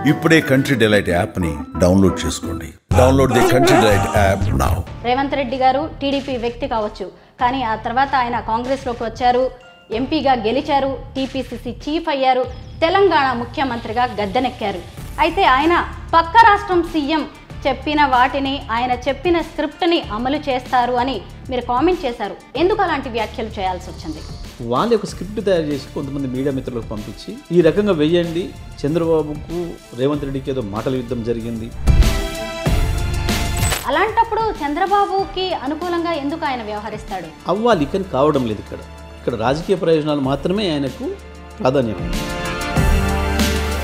ఇప్పుడే country delight యాప్ని download చేసుకోండి. Download the country delight app now. Revanth Reddy గారు టీడీపీ వ్యక్తి కావచ్చు, కానీ ఆ తర్వాత ఆయన కాంగ్రెస్లోకి వచ్చారు, ఎంపీగా గెలిచారు, టీపీసీసీ చీఫ్ అయ్యారు, తెలంగాణ ముఖ్యమంత్రిగా గద్దెనెక్కారు. అయితే ఆయన పక్క రాష్ట్రం సీఎం చెప్పిన వాటిని, ఆయన చెప్పిన స్క్రిప్ట్ని అమలు చేస్తారు అని మీరు కామెంట్ చేశారు. ఎందుకు అలాంటి వ్యాఖ్యలు చేయాల్సి వచ్చింది? వాళ్ళు ఒక స్క్రిప్ట్ తయారు చేసి కొంతమంది మీడియా మిత్రులకు పంపించి ఈ రకంగా వెయ్యండి, చంద్రబాబుకు రేవంత్ రెడ్డికి ఏదో మాటల యుద్ధం జరిగింది. అలాంటప్పుడు చంద్రబాబుకి అనుకూలంగా ఎందుకు ఆయన వ్యవహరిస్తాడు? అవ్వాలి, కానీ కావడం లేదు. ఇక్కడ రాజకీయ ప్రయోజనాలు మాత్రమే ఆయనకు ప్రాధాన్యం.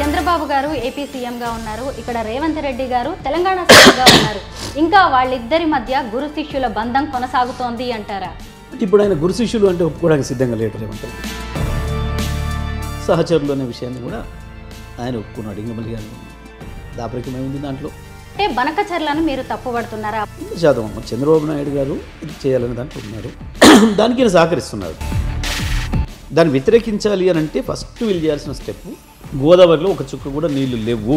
చంద్రబాబు గారు ఏపీ సీఎంగా ఉన్నారు, ఇక్కడ రేవంత్ రెడ్డి గారు తెలంగాణ సీఎంగా ఉన్నారు. ఇంకా వాళ్ళిద్దరి మధ్య గురు శిష్యుల బంధం కొనసాగుతోంది అంటారా? ఇప్పుడు ఆయన గురు శిష్యులు అంటే ఒప్పుకోవడానికి సిద్ధంగా లేడు రేవంత్ రెడ్డి. సహచరులు అనే విషయాన్ని కూడా ఆయన ఒప్పుకున్నాడు. ఇంకా మళ్ళీ దాపరికమై ఉంది దాంట్లో. అంటే బనకచర్లను మీరు తప్పుపడుతున్నారా? శాతం చంద్రబాబు నాయుడు గారు ఇది చేయాలని దాంట్లో ఉన్నారు, దానికి ఈయన సహకరిస్తున్నారు. దాన్ని వ్యతిరేకించాలి అని అంటే ఫస్ట్ వీళ్ళు చేయాల్సిన స్టెప్, గోదావరిలో ఒక చుక్క కూడా నీళ్లు లేవు.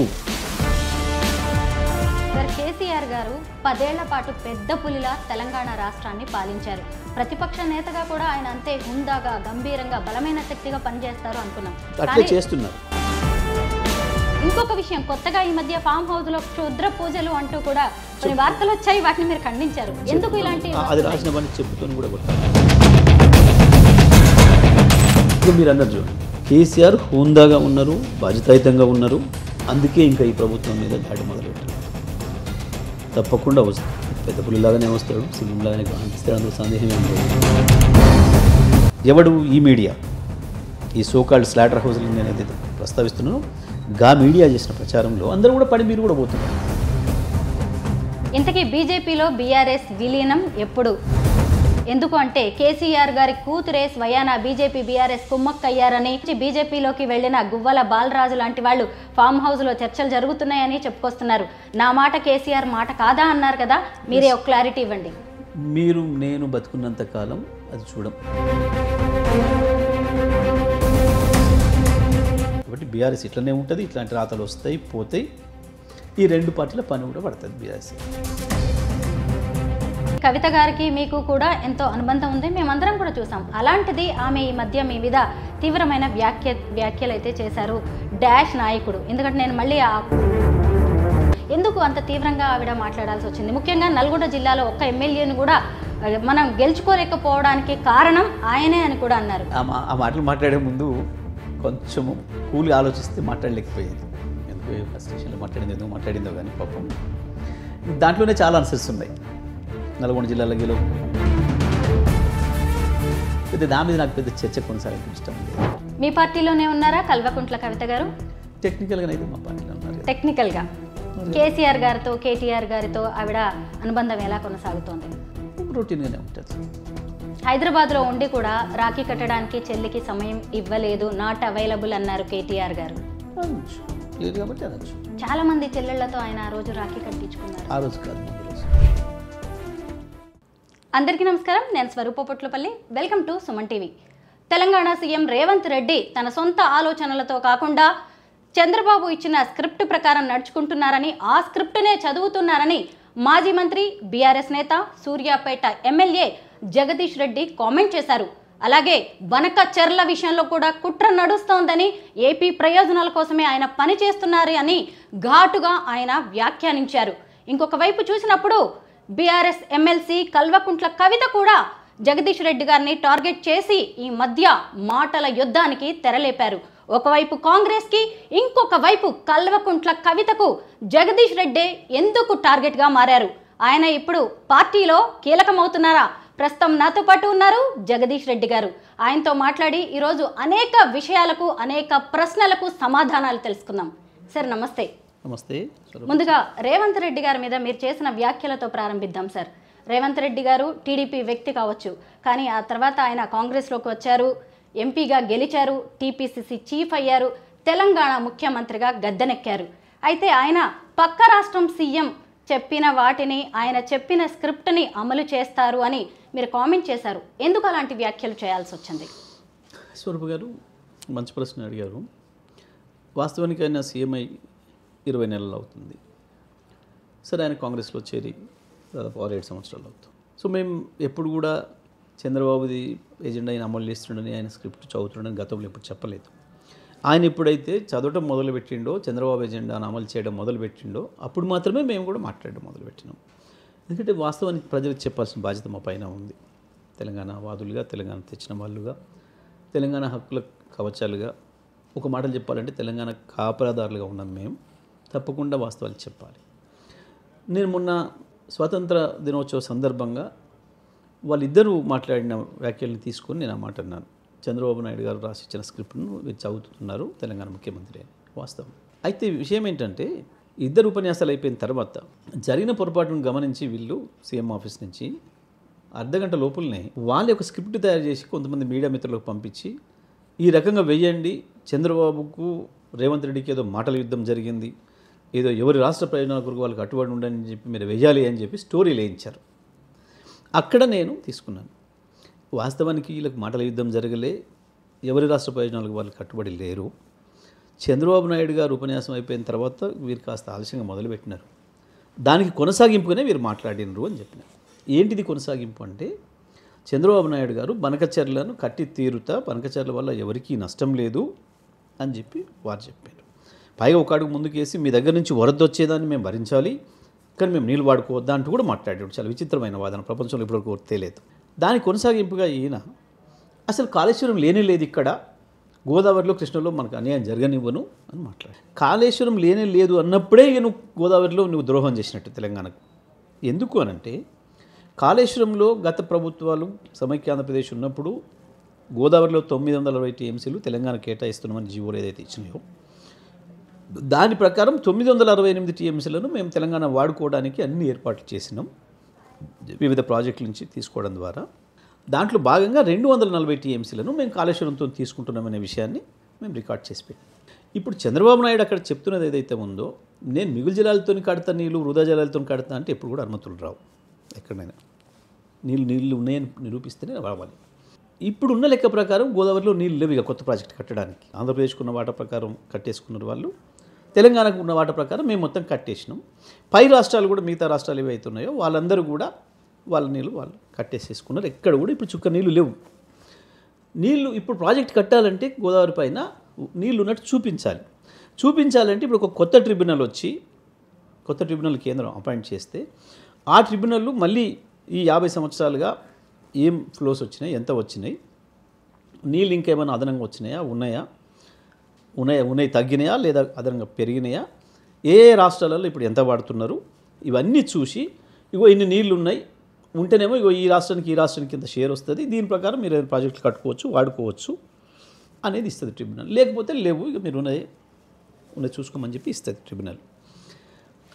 కేసీఆర్ గారు 10 ఏళ్ల పాటు పెద్ద పులిలా తెలంగాణ రాష్ట్రాన్ని పాలించారు. ప్రతిపక్ష నేతగా కూడా ఆయన అంతే హుందాగా, గంభీరంగా, బలమైన శక్తిగా పనిచేస్తారు అనుకున్నాం. అట్లే చేస్తున్నారు. ఇంకొక విషయం, కొత్తగా ఈ మధ్య ఫామ్ హౌస్ లో క్షుద్ర పూజలు అంటూ కూడా కొన్ని వార్తలు వచ్చాయి, వాటిని మీరు ఖండించారు. ఎందుకు ఇలాంటి? అది రాసిన పని చెప్పుకొని కూడా కొట్టారు. మీరు అన్నారు చూడండి, కేసీఆర్ హుందాగా ఉన్నారు, బాధ్యతాయుతంగా ఉన్నారు, అందుకే ఇంకా ఈ ప్రభుత్వం మీద దాడి మొదలుపెట్టారు. తప్పకుండా వస్తాడు, పెద్ద పులిలాగానే వస్తాడు, సింహంలాగానే కనిపిస్తాడు, అందులో సందేహం ఏం లేదు. ఎవడు ఈ మీడియా, ఈ సోకాల్డ్ స్లాటర్ హౌస్లు నేను ఏదైతే ప్రస్తావిస్తున్నానో గా మీడియా చేసిన ప్రచారంలో అందరూ కూడా పడి మీరు కూడా పోతున్నారు. ఇంతకీ బీజేపీలో బీఆర్ఎస్ విలీనం ఎప్పుడు? ఎందుకు అంటే కేసీఆర్ గారి కూతురే స్వయాన బీజేపీ బీఆర్ఎస్ కుమ్మక్కయ్యారని, బీజేపీలోకి వెళ్లిన గువ్వల బాలరాజు లాంటి వాళ్ళు ఫామ్ హౌస్ లో చర్చలు జరుగుతున్నాయని చెప్పుకొస్తున్నారు. నా మాట కేసీఆర్ మాట కాదా అన్నారు కదా, మీరే ఒక క్లారిటీ ఇవ్వండి. మీరు నేను బతుకున్నంత కాలం అది చూడం. కాబట్టి బీఆర్ఎస్ ఇట్లనే ఉంటుంది, ఇట్లాంటి రాతలు వస్తాయి పోతాయి. ఈ రెండు పార్టీల పని కూడా పడుతుంది బీఆర్ఎస్. కవిత గారికి మీకు కూడా ఎంతో అనుబంధం ఉంది, మేమందరం కూడా చూసాం. అలాంటిది ఆమె ఈ మధ్య మీ మీద తీవ్రమైన వ్యాఖ్యలు అయితే చేశారు. డాష్ నాయకుడు, ఎందుకంటే నేను మళ్ళీ ఎందుకు అంత తీవ్రంగా ఆవిడ మాట్లాడాల్సి వచ్చింది? ముఖ్యంగా నల్గొండ జిల్లాలో ఒక్క ఎమ్మెల్యేను కూడా మనం గెలుచుకోలేకపోవడానికి కారణం ఆయనే అని కూడా అన్నారు. ఆ మాటలు మాట్లాడే ముందు కొంచెము కూలి ఆలోచిస్తే మాట్లాడలేకపోయేది. ఎందుకు ఫ్రస్ట్రేషన్లో ఎందుకు మాట్లాడిందో కానీ పాపం దాంట్లోనే చాలా ఆన్సర్స్ ఉన్నాయి. నల్గొండ జిల్లాలో గెలవు పెద్ద దాని మీద నాకు పెద్ద చర్చ కొనసాగడం ఇష్టం లేదు. మీ పార్టీలోనే ఉన్నారా కల్వకుంట్ల కవిత గారు? టెక్నికల్గా అయితే మా పార్టీలో ఉన్నారు. టెక్నికల్గా కేసీఆర్ గారితో, కేటీఆర్ గారితో ఆవిడ అనుబంధం ఎలా కొనసాగుతోంది? రొటీన్గానే ఉంటుంది. హైదరాబాద్లో ఉండి కూడా రాఖీ కట్టడానికి చెల్లికి సమయం ఇవ్వలేదు, నాట్ అవైలబుల్ అన్నారు కేటీఆర్ గారు. కాబట్టి అనొచ్చు. చాలా మంది చెల్లెళ్లతో ఆయన ఆ రోజు రాఖీ కట్టించుకున్నారు. ఆ రోజు కాదు, రోజు. అందరికీ నమస్కారం, నేను Swaroopa Potlapalli. Welcome to Suman TV. Telangana CM Revanth Reddy తన సొంత ఆలోచనలతో కాకుండా చంద్రబాబు ఇచ్చిన స్క్రిప్ట్ ప్రకారం నడుచుకుంటున్నారని, ఆ స్క్రిప్ట్నే చదువుతున్నారని మాజీ మంత్రి, బీఆర్ఎస్ నేత, సూర్యాపేట ఎమ్మెల్యే జగదీష్ రెడ్డి కామెంట్ చేశారు. అలాగే బనకచర్ల విషయంలో కూడా కుట్ర నడుస్తోందని, ఏపీ ప్రయోజనాల కోసమే ఆయన పనిచేస్తున్నారు అని ఘాటుగా ఆయన వ్యాఖ్యానించారు. ఇంకొక వైపు చూసినప్పుడు బీఆర్ఎస్ ఎమ్మెల్సీ కల్వకుంట్ల కవిత కూడా జగదీష్ రెడ్డి గారిని టార్గెట్ చేసి ఈ మధ్య మాటల యుద్ధానికి తెరలేపారు. ఒకవైపు కాంగ్రెస్కి, ఇంకొక వైపు కల్వకుంట్ల కవితకు జగదీష్ రెడ్డి ఎందుకు టార్గెట్గా మారారు? ఆయన ఇప్పుడు పార్టీలో కీలకమవుతున్నారా? ప్రస్తుతం నాతో పాటు ఉన్నారు జగదీష్ రెడ్డి గారు. ఆయనతో మాట్లాడి ఈరోజు అనేక విషయాలకు, అనేక ప్రశ్నలకు సమాధానాలు తెలుసుకుందాం. సార్ నమస్తే. నమస్తే. ముందుగా రేవంత్ రెడ్డి గారి మీద మీరు చేసిన వ్యాఖ్యలతో ప్రారంభిద్దాం సార్. రేవంత్ రెడ్డి గారు టీడీపీ వ్యక్తి కావచ్చు, కానీ ఆ తర్వాత ఆయన కాంగ్రెస్లోకి వచ్చారు, ఎంపీగా గెలిచారు, టీపీసీసీ చీఫ్ అయ్యారు, తెలంగాణ ముఖ్యమంత్రిగా గద్దెనెక్కారు. అయితే ఆయన పక్క రాష్ట్రం సీఎం చెప్పిన వాటిని, ఆయన చెప్పిన స్క్రిప్ట్ని అమలు చేస్తారు అని మీరు కామెంట్ చేశారు. ఎందుకు అలాంటి వ్యాఖ్యలు చేయాల్సి వచ్చింది? స్వరూప్ గారు మంచి ప్రశ్న అడిగారు. వాస్తవానికి ఆయన సీఎం అయి 20 నెలలు అవుతుంది. సరే ఆయన కాంగ్రెస్లో చేరి దాదాపు 6-7 సంవత్సరాలు అవుతుంది. సో మేము ఎప్పుడు కూడా చంద్రబాబుది ఎజెండా ఆయన అమలు చేస్తుండని, ఆయన స్క్రిప్ట్ చదువుతుండని గతంలో ఎప్పుడు చెప్పలేదు. ఆయన ఎప్పుడైతే చదవటం మొదలుపెట్టిండో, చంద్రబాబు ఎజెండాను అమలు చేయడం మొదలుపెట్టిండో అప్పుడు మాత్రమే మేము కూడా మాట్లాడడం మొదలుపెట్టినాం. ఎందుకంటే వాస్తవానికి ప్రజలకు చెప్పాల్సిన బాధ్యత మా పైన ఉంది. తెలంగాణ వాదులుగా, తెలంగాణ తెచ్చిన వాళ్ళుగా, తెలంగాణ హక్కుల కవచాలుగా, ఒక మాటలు చెప్పాలంటే తెలంగాణ కాపలాదారులుగా ఉన్నాం మేము. తప్పకుండా వాస్తవాలు చెప్పాలి. నేను మొన్న స్వాతంత్ర దినోత్సవ సందర్భంగా వాళ్ళిద్దరూ మాట్లాడిన వ్యాఖ్యలను తీసుకొని నేను ఆ మాట అన్నాను. చంద్రబాబు నాయుడు గారు రాసిచ్చిన స్క్రిప్ట్ను మీరు చదువుతున్నారు తెలంగాణ ముఖ్యమంత్రి అని. వాస్తవం. అయితే విషయం ఏంటంటే ఇద్దరు ఉపన్యాసాలు అయిపోయిన తర్వాత జరిగిన పొరపాటును గమనించి వీళ్ళు సీఎం ఆఫీస్ నుంచి అర్ధగంట లోపలనే వాళ్ళ యొక్క స్క్రిప్ట్ తయారు చేసి కొంతమంది మీడియా మిత్రులకు పంపించి ఈ రకంగా వెయ్యండి, చంద్రబాబుకు రేవంత్ రెడ్డికి ఏదో మాటల యుద్ధం జరిగింది, ఏదో ఎవరి రాష్ట్ర ప్రయోజనాల కొరకు వాళ్ళకి కట్టుబడి ఉండని చెప్పి మీరు వెయ్యాలి అని చెప్పి స్టోరీ లేయించారు. అక్కడ నేను తీసుకున్నాను. వాస్తవానికి వీళ్ళకి మాటల యుద్ధం జరగలే, ఎవరి రాష్ట్ర ప్రయోజనాలకు వాళ్ళు కట్టుబడి లేరు. చంద్రబాబు నాయుడు గారు ఉపన్యాసం అయిపోయిన తర్వాత వీరు కాస్త ఆలస్యంగా మొదలుపెట్టినారు. దానికి కొనసాగింపుగానే వీరు మాట్లాడినరు అని చెప్పినారు. ఏంటిది కొనసాగింపు అంటే, చంద్రబాబు నాయుడు గారు బనకచర్లను కట్టి తీరుతా, బనకచర్ల వల్ల ఎవరికీ నష్టం లేదు అని చెప్పి వారు చెప్పారు. పైగా ఒక అడుగు ముందుకేసి మీ దగ్గర నుంచి వరద వచ్చేదాన్ని మేము భరించాలి, కానీ మేము నీళ్ళు వాడుకోవద్దా అంటూ కూడా మాట్లాడాడు. చాలా విచిత్రమైన వాదన, ప్రపంచంలో ఇప్పటివరకు తెలియదు. దానికి కొనసాగింపుగా ఈయన అసలు కాళేశ్వరం లేనే లేదు, ఇక్కడ గోదావరిలో కృష్ణలో మనకు అన్యాయం జరగనివ్వను అని మాట్లాడాడు. కాళేశ్వరం లేనే లేదు అన్నప్పుడే నువ్వు గోదావరిలో నువ్వు ద్రోహం చేసినట్టు తెలంగాణకు. ఎందుకు అనంటే కాళేశ్వరంలో గత ప్రభుత్వాలు సమైక్య ఆంధ్రప్రదేశ్ ఉన్నప్పుడు గోదావరిలో 960 టీఎంసీలు తెలంగాణ కేటాయిస్తున్నామని జీవోలు ఏదైతే ఇచ్చినాయో దాని ప్రకారం 968 టీఎంసీలను మేము తెలంగాణ వాడుకోవడానికి అన్ని ఏర్పాట్లు చేసినాం, వివిధ ప్రాజెక్టుల నుంచి తీసుకోవడం ద్వారా. దాంట్లో భాగంగా 240 టీఎంసీలను మేము కాళేశ్వరంతో తీసుకుంటున్నామనే విషయాన్ని మేము రికార్డ్ చేసి పెట్టాం. ఇప్పుడు చంద్రబాబు నాయుడు అక్కడ చెప్తున్నది ఏదైతే ఉందో, నేను మిగులు జలాలతో కడతా నీళ్ళు, వృధా జలాలతో కడతా అంటే ఎప్పుడు కూడా అనుమతులు రావు. ఎక్కడైనా నీళ్ళు ఉన్నాయని నిరూపిస్తేనే రావాలి. ఇప్పుడున్న లెక్క ప్రకారం గోదావరిలో నీళ్ళు లేవు ఇక కొత్త ప్రాజెక్ట్ కట్టడానికి. ఆంధ్రప్రదేశ్కు ఉన్న వాటా ప్రకారం కట్టేసుకున్నారు వాళ్ళు, తెలంగాణకు ఉన్న వాటా ప్రకారం మేము మొత్తం కట్టేసినాం. పై రాష్ట్రాలు కూడా, మిగతా రాష్ట్రాలు ఏవైతే ఉన్నాయో వాళ్ళందరూ కూడా వాళ్ళ నీళ్ళు వాళ్ళు కట్టేసేసుకున్నారు. ఎక్కడ కూడా ఇప్పుడు చుక్క నీళ్ళు లేవు. నీళ్ళు ఇప్పుడు ప్రాజెక్ట్ కట్టాలంటే గోదావరి పైన నీళ్ళు ఉన్నట్టు చూపించాలంటే ఇప్పుడు ఒక కొత్త ట్రిబ్యునల్ వచ్చి, కొత్త ట్రిబ్యునల్ కేంద్రం అపాయింట్ చేస్తే ఆ ట్రిబ్యునల్ మళ్ళీ ఈ 50 సంవత్సరాలుగా ఏం ఫ్లోస్ వచ్చినాయి, ఎంత వచ్చినాయి, నీళ్ళు ఇంకేమైనా అదనంగా వచ్చినాయా, ఉన్నాయి తగ్గినాయా లేదా అదనంగా పెరిగినాయా, ఏ రాష్ట్రాలలో ఇప్పుడు ఎంత వాడుతున్నారు, ఇవన్నీ చూసి ఇగో ఇన్ని నీళ్ళు ఉన్నాయి, ఉంటేనేమో ఇగో ఈ రాష్ట్రానికి ఇంత షేర్ వస్తుంది, దీని ప్రకారం మీరు ప్రాజెక్టులు కట్టుకోవచ్చు, వాడుకోవచ్చు అనేది ఇస్తుంది ట్రిబ్యునల్. లేకపోతే లేవు, ఇక మీరు ఉన్నాయి చూసుకోమని చెప్పి ఇస్తుంది ట్రిబ్యునల్.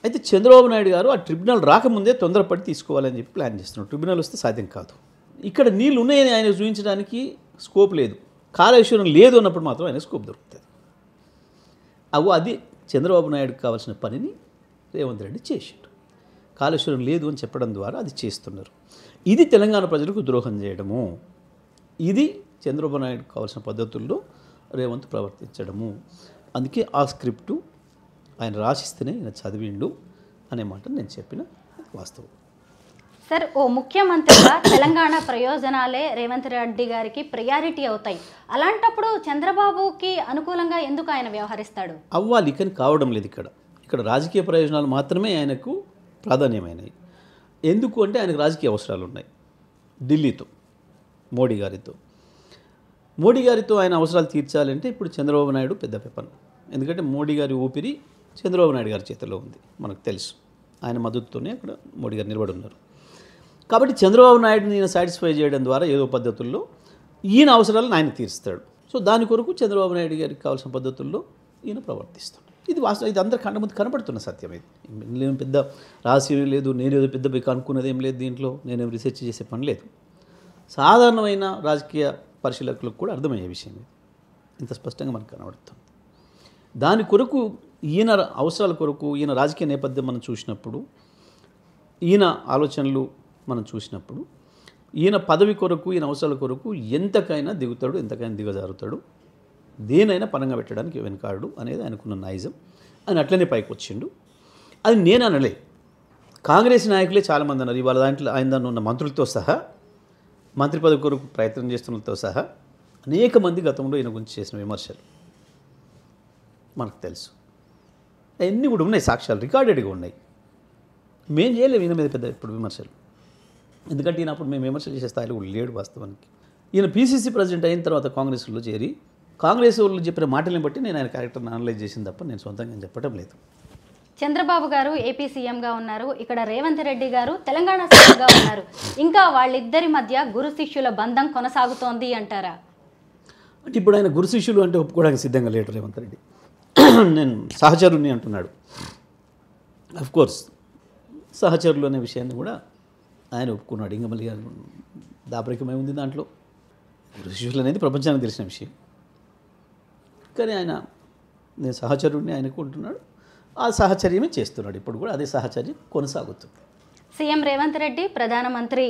అయితే చంద్రబాబు నాయుడు గారు ఆ ట్రిబ్యునల్ రాకముందే తొందరపడి తీసుకోవాలని చెప్పి ప్లాన్ చేస్తున్నారు. ట్రిబ్యునల్ వస్తే సాధ్యం కాదు. ఇక్కడ నీళ్ళు ఉన్నాయని ఆయన చూపించడానికి స్కోప్ లేదు, కాళేశ్వరం లేదు అన్నప్పుడు మాత్రం ఆయన స్కోప్ దొరుకుతుంది. అది చంద్రబాబు నాయుడుకి కావాల్సిన పనిని రేవంత్ రెడ్డి చేసిండు. కాళేశ్వరం లేదు అని చెప్పడం ద్వారా అది చేస్తున్నారు. ఇది తెలంగాణ ప్రజలకు ద్రోహం చేయడము. ఇది చంద్రబాబు నాయుడుకు కావాల్సిన పద్ధతుల్లో రేవంత్ ప్రవర్తించడము. అందుకే ఆ స్క్రిప్టు ఆయన రాసిస్తేనే ఆయన చదివిండు అనే మాట నేను చెప్పిన వాస్తవం. సార్, ఓ ముఖ్యమంత్రిగా తెలంగాణ ప్రయోజనాలే రేవంత్ రెడ్డి గారికి ప్రయారిటీ అవుతాయి. అలాంటప్పుడు చంద్రబాబుకి అనుకూలంగా ఎందుకు ఆయన వ్యవహరిస్తాడు? అవ్వాలి, కానీ కావడం లేదు. ఇక్కడ రాజకీయ ప్రయోజనాలు మాత్రమే ఆయనకు ప్రాధాన్యమైనవి. ఎందుకు అంటే ఆయనకు రాజకీయ అవసరాలు ఉన్నాయి. ఢిల్లీతో, మోడీ గారితో ఆయన అవసరాలు తీర్చాలంటే ఇప్పుడు చంద్రబాబు నాయుడు పెద్ద పెప్పను. ఎందుకంటే మోడీ గారి ఊపిరి చంద్రబాబు నాయుడు గారి చేతిలో ఉంది, మనకు తెలుసు. ఆయన మద్దతుతోనే అక్కడ మోడీ గారు నిలబడి ఉన్నారు. కాబట్టి చంద్రబాబు నాయుడుని ఈయన సాటిస్ఫై చేయడం ద్వారా ఏదో పద్ధతుల్లో ఈయన అవసరాలను ఆయన తీరుస్తాడు. సో దాని కొరకు చంద్రబాబు నాయుడు గారికి కావాల్సిన పద్ధతుల్లో ఈయన ప్రవర్తిస్తాడు. ఇది వాస్తవం, ఇది అందరి కంట ముందు కనపడుతున్న సత్యం. ఇది నేను పెద్ద రహస్యం లేదు, నేనేదో పెద్ద కనుక్కున్నది ఏం లేదు, దీంట్లో నేనేం రీసెర్చ్ చేసే పని లేదు. సాధారణమైన రాజకీయ పరిశీలకులకు కూడా అర్థమయ్యే విషయం ఇది. ఇంత స్పష్టంగా మనకు కనబడుతుంది. దాని కొరకు ఈయన అవసరాల కొరకు, ఈయన రాజకీయ నేపథ్యం మనం చూసినప్పుడు, ఈయన ఆలోచనలు మనం చూసినప్పుడు, ఈయన పదవి కొరకు, ఈయన అవసరాల కొరకు ఎంతకైనా దిగుతాడు, ఎంతకైనా దిగజారుతాడు, దేనైనా పనంగా పెట్టడానికి వెనకాడు అనేది ఆయనకున్న నైజం. అని అట్లనే పైకి వచ్చిండు. అది నేను అనలే, కాంగ్రెస్ నాయకులే చాలామంది అన్నారు. ఇవాళ దాంట్లో ఆయన ఉన్న మంత్రులతో సహా, మంత్రి పదవి కొరకు ప్రయత్నం చేస్తున్నతో సహా అనేక మంది గతంలో ఈయన గురించి చేసిన విమర్శలు మనకు తెలుసు. అవన్నీ కూడా ఉన్నాయి, సాక్ష్యాలు రికార్డెడ్గా ఉన్నాయి. మేం చేయలేము ఈయన మీద పెద్ద ఇప్పుడు విమర్శలు, ఎందుకంటే ఈయన అప్పుడు మేము విమర్శలు చేసే స్థాయిలో కూడా లేడు వాస్తవానికి. ఈయన పీసీసీ ప్రెసిడెంట్ అయిన తర్వాత కాంగ్రెస్లో చేరి కాంగ్రెస్ వాళ్ళు చెప్పిన మాటలను బట్టి నేను ఆయన క్యారెక్టర్ని అనలైజ్ చేసింది తప్ప నేను సొంతంగా చెప్పడం లేదు. చంద్రబాబు గారు ఏపీ సీఎంగా ఉన్నారు, ఇక్కడ రేవంత్ రెడ్డి గారు తెలంగాణ సీఎంగా ఉన్నారు. ఇంకా వాళ్ళిద్దరి మధ్య గురు శిష్యుల బంధం కొనసాగుతోంది అంటారా? అంటే ఇప్పుడు ఆయన గురు శిష్యులు అంటే ఒప్పుకోవడానికి సిద్ధంగా లేడు రేవంత్ రెడ్డి. నేను సహచరుని అంటున్నాడు. అఫ్కోర్స్ సహచరులు అనే విషయాన్ని కూడా ఆయన ఒప్పుకున్నాడు. ఇంకా మళ్ళీ దాపరికమై ఉంది దాంట్లో. గురు శిష్యులు అనేది ప్రపంచానికి తెలిసిన విషయం. కానీ ఆయన నేను సహచరుడిని ఆయనకు ఉంటున్నాడు, ఆ సహచర్యమే చేస్తున్నాడు. ఇప్పుడు కూడా అదే సహచర్యం కొనసాగుతుంది. సీఎం రేవంత్ రెడ్డి ప్రధానమంత్రి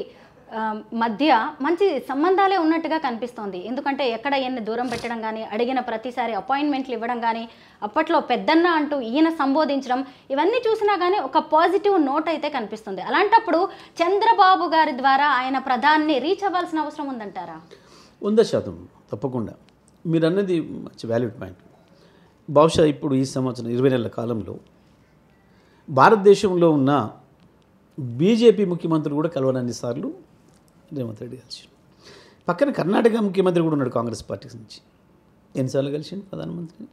మధ్య మంచి సంబంధాలే ఉన్నట్టుగా కనిపిస్తోంది. ఎందుకంటే ఎక్కడ ఈయన్ని దూరం పెట్టడం కానీ, అడిగిన ప్రతిసారి అపాయింట్మెంట్లు ఇవ్వడం కానీ, అప్పట్లో పెద్దన్న అంటూ ఈయన సంబోధించడం, ఇవన్నీ చూసినా కానీ ఒక పాజిటివ్ నోట్ అయితే కనిపిస్తుంది. అలాంటప్పుడు చంద్రబాబు గారి ద్వారా ఆయన ప్రధాన్ని రీచ్ అవ్వాల్సిన అవసరం ఉందంటారా? 100% తప్పకుండా. మీరు అన్నది మంచి వ్యాలిడ్ పాయింట్. బహుశా ఇప్పుడు ఈ సంవత్సరం 20 నెలల కాలంలో భారతదేశంలో ఉన్న బీజేపీ ముఖ్యమంత్రులు కూడా కలవనన్ని సార్లు రేవంత్ రెడ్డి కలిసి, పక్కన కర్ణాటక ముఖ్యమంత్రి కూడా ఉన్నాడు కాంగ్రెస్ పార్టీ నుంచి. ఎన్నిసార్లు కలిసిండు ప్రధానమంత్రిని?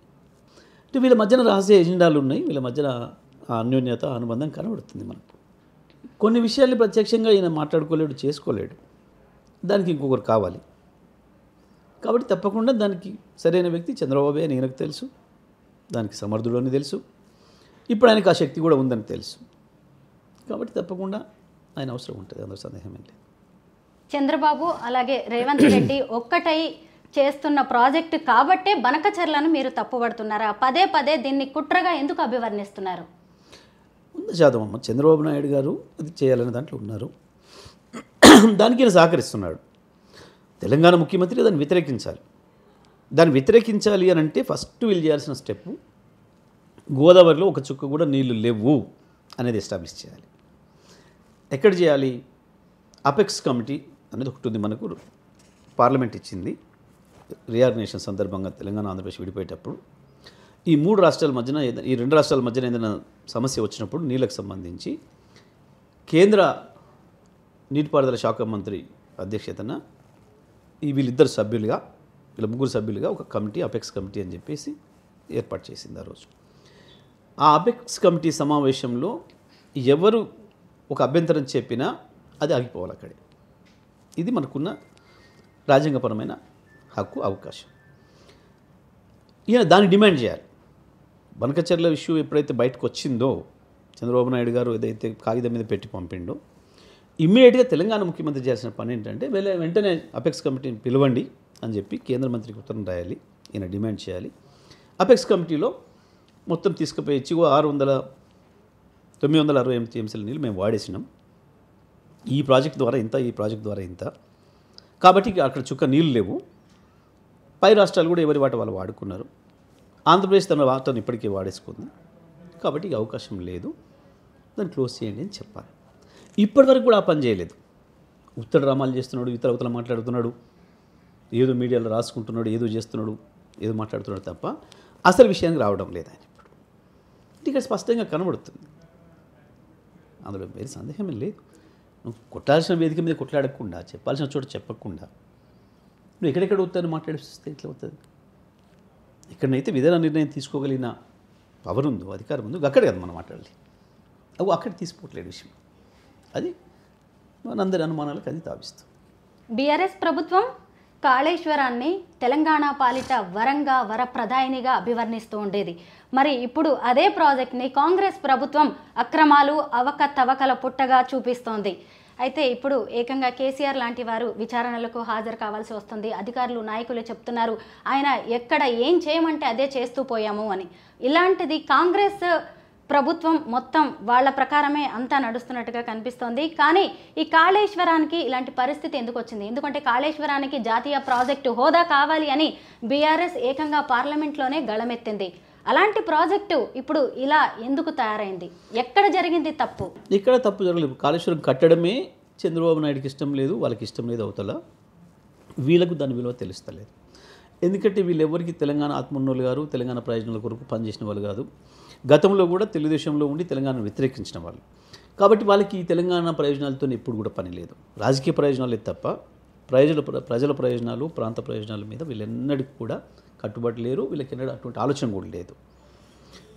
అంటే వీళ్ళ మధ్యన రహస్య ఎజెండాలు ఉన్నాయి, వీళ్ళ మధ్యన ఆ అన్యోన్యత అనుబంధం కనబడుతుంది మనకు. కొన్ని విషయాల్ని ప్రత్యక్షంగా ఈయన మాట్లాడుకోలేడు, చేసుకోలేడు, దానికి ఇంకొకరు కావాలి. కాబట్టి తప్పకుండా దానికి సరైన వ్యక్తి చంద్రబాబే అని ఈయనకు తెలుసు, దానికి సమర్థుడు అని తెలుసు, ఇప్పుడు ఆయనకు ఆ శక్తి కూడా ఉందని తెలుసు. కాబట్టి తప్పకుండా ఆయన అవసరం ఉంటుంది, అందులో సందేహం ఏం లేదు. చంద్రబాబు అలాగే రేవంత్ రెడ్డి ఒక్కటై చేస్తున్న ప్రాజెక్టు కాబట్టే బనకచర్లను మీరు తప్పుపడుతున్నారా? పదే పదే దీన్ని కుట్రగా ఎందుకు అభివర్ణిస్తున్నారు? 100% అమ్మ, చంద్రబాబు నాయుడు గారు అది చేయాలనే దాంట్లో ఉన్నారు, దానికి ఈయన సహకరిస్తున్నాడు. తెలంగాణ ముఖ్యమంత్రి దాన్ని వ్యతిరేకించాలి. దాన్ని వ్యతిరేకించాలి అని అంటే ఫస్ట్ వీళ్ళు చేయాల్సిన స్టెప్, గోదావరిలో ఒక చుక్క కూడా నీళ్లు లేవు అనేది ఎస్టాబ్లిష్ చేయాలి. ఎక్కడ చేయాలి? అపెక్స్ కమిటీ అనేది ఒకటి ఉంది మనకు, పార్లమెంట్ ఇచ్చింది రీఆర్గనైజేషన్ సందర్భంగా. తెలంగాణ ఆంధ్రప్రదేశ్ విడిపోయేటప్పుడు ఈ 3 రాష్ట్రాల మధ్యన, ఈ 2 రాష్ట్రాల మధ్యన ఏదైనా సమస్య వచ్చినప్పుడు నీళ్ళకు సంబంధించి కేంద్ర నీటిపారుదల శాఖ మంత్రి అధ్యక్షతన వీళ్ళిద్దరు సభ్యులుగా, వీళ్ళ 3 సభ్యులుగా ఒక కమిటీ, అపెక్స్ కమిటీ అని చెప్పేసి ఏర్పాటు చేసింది ఆ రోజు. ఆ అపెక్స్ కమిటీ సమావేశంలో ఎవరు ఒక అభ్యంతరం చెప్పినా అది ఆగిపోవాలి అక్కడే. ఇది మనకున్న రాజ్యాంగపరమైన హక్కు, అవకాశం. ఈయన దాన్ని డిమాండ్ చేయాలి. బనకచర్ల ఇష్యూ ఎప్పుడైతే బయటకు వచ్చిందో, చంద్రబాబు నాయుడు గారు ఏదైతే కాగితం మీద పెట్టి పంపిండో, ఇమ్మీడియట్గా తెలంగాణ ముఖ్యమంత్రి చేయాల్సిన పని ఏంటంటే వెంటనే అపెక్స్ కమిటీని పిలవండి అని చెప్పి కేంద్ర మంత్రికి ఉత్తరం రాయాలి, ఈయన డిమాండ్ చేయాలి. అపెక్స్ కమిటీలో మొత్తం తీసుకుపోయి ఇచ్చి 968 టీఎంసీల నీళ్ళు మేము వాడేసినాం, ఈ ప్రాజెక్ట్ ద్వారా ఇంత, ఈ ప్రాజెక్ట్ ద్వారా ఇంత, కాబట్టి అక్కడ చుక్క నీళ్ళు లేవు, పై రాష్ట్రాలు కూడా ఎవరి వాట వాళ్ళు వాడుకున్నారు, ఆంధ్రప్రదేశ్ తన వాటను ఇప్పటికే వాడేసుకుంది, కాబట్టి అవకాశం లేదు, దాన్ని క్లోజ్ చేయండి అని చెప్పాలి. ఇప్పటివరకు కూడా ఆ పని చేయలేదు. ఉత్తర డ్రామాలు చేస్తున్నాడు, ఇతర మాట్లాడుతున్నాడు, ఏదో మీడియాలో రాసుకుంటున్నాడు, ఏదో చేస్తున్నాడు, ఏదో మాట్లాడుతున్నాడు తప్ప అసలు విషయానికి రావడం లేదు ఆయన. ఇప్పుడు ఇక్కడ స్పష్టంగా కనబడుతుంది, అందులో వేరే సందేహమే లేదు. నువ్వు కొట్టాల్సిన వేదిక మీద కొట్లాడకుండా, చెప్పాల్సిన చోట చెప్పకుండా నువ్వు ఎక్కడెక్కడ అవుతాను మాట్లాడిస్తే ఇట్లా అవుతుంది. ఎక్కడనైతే విధాన నిర్ణయం తీసుకోగలిగిన పవర్ ఉందో, అధికారం ఉందో అక్కడే కదా మనం మాట్లాడాలి. అవి అక్కడ తీసుకోవట్లేదు విషయం, అది మనందరి అనుమానాలకు అది తావిస్తుంది. బీఆర్ఎస్ ప్రభుత్వం కాళేశ్వరాన్ని తెలంగాణ పాలిట వరంగా, వరప్రదాయినిగా అభివర్ణిస్తూ ఉండేది. మరి ఇప్పుడు అదే ప్రాజెక్ట్ని కాంగ్రెస్ ప్రభుత్వం అక్రమాలు, అవకతవకల పుట్టగా చూపిస్తోంది. అయితే ఇప్పుడు ఏకంగా కేసీఆర్ లాంటి వారు విచారణలకు హాజరు కావాల్సి వస్తుంది. అధికారులు, నాయకులు చెప్తున్నారు ఆయన ఎక్కడ ఏం చేయమంటే అదే చేస్తూ పోయాము అని. ఇలాంటిది కాంగ్రెస్ ప్రభుత్వం మొత్తం వాళ్ళ ప్రకారమే అంతా నడుస్తున్నట్టుగా కనిపిస్తోంది. కానీ ఈ కాళేశ్వరానికి ఇలాంటి పరిస్థితి ఎందుకు వచ్చింది? ఎందుకంటే కాళేశ్వరానికి జాతీయ ప్రాజెక్టు హోదా కావాలి అని బీఆర్ఎస్ ఏకంగా పార్లమెంట్లోనే గళమెత్తింది. అలాంటి ప్రాజెక్టు ఇప్పుడు ఇలా ఎందుకు తయారైంది? ఎక్కడ జరిగింది తప్పు? ఇక్కడ తప్పు జరగలేదు. కాళేశ్వరం కట్టడమే చంద్రబాబు నాయుడుకి ఇష్టం లేదు, వాళ్ళకి ఇష్టం లేదు, అవతల వీళ్ళకు దాని విలువ తెలుస్తలేదు. ఎందుకంటే వీళ్ళెవరికి తెలంగాణ ఆత్మన్నోళ్ళు గారు, తెలంగాణ ప్రయోజనాల కొరకు పనిచేసిన వాళ్ళు కాదు. గతంలో కూడా తెలుగుదేశంలో ఉండి తెలంగాణను వ్యతిరేకించిన వాళ్ళు. కాబట్టి వాళ్ళకి ఈ తెలంగాణ ప్రయోజనాలతో ఎప్పుడు కూడా పని లేదు. రాజకీయ ప్రయోజనాలే తప్ప ప్రజల ప్రయోజనాలు, ప్రాంత ప్రయోజనాల మీద వీళ్ళెన్నడికి కూడా కట్టుబడి లేరు. వీళ్ళకి ఎన్నడూ అటువంటి ఆలోచన కూడా లేదు.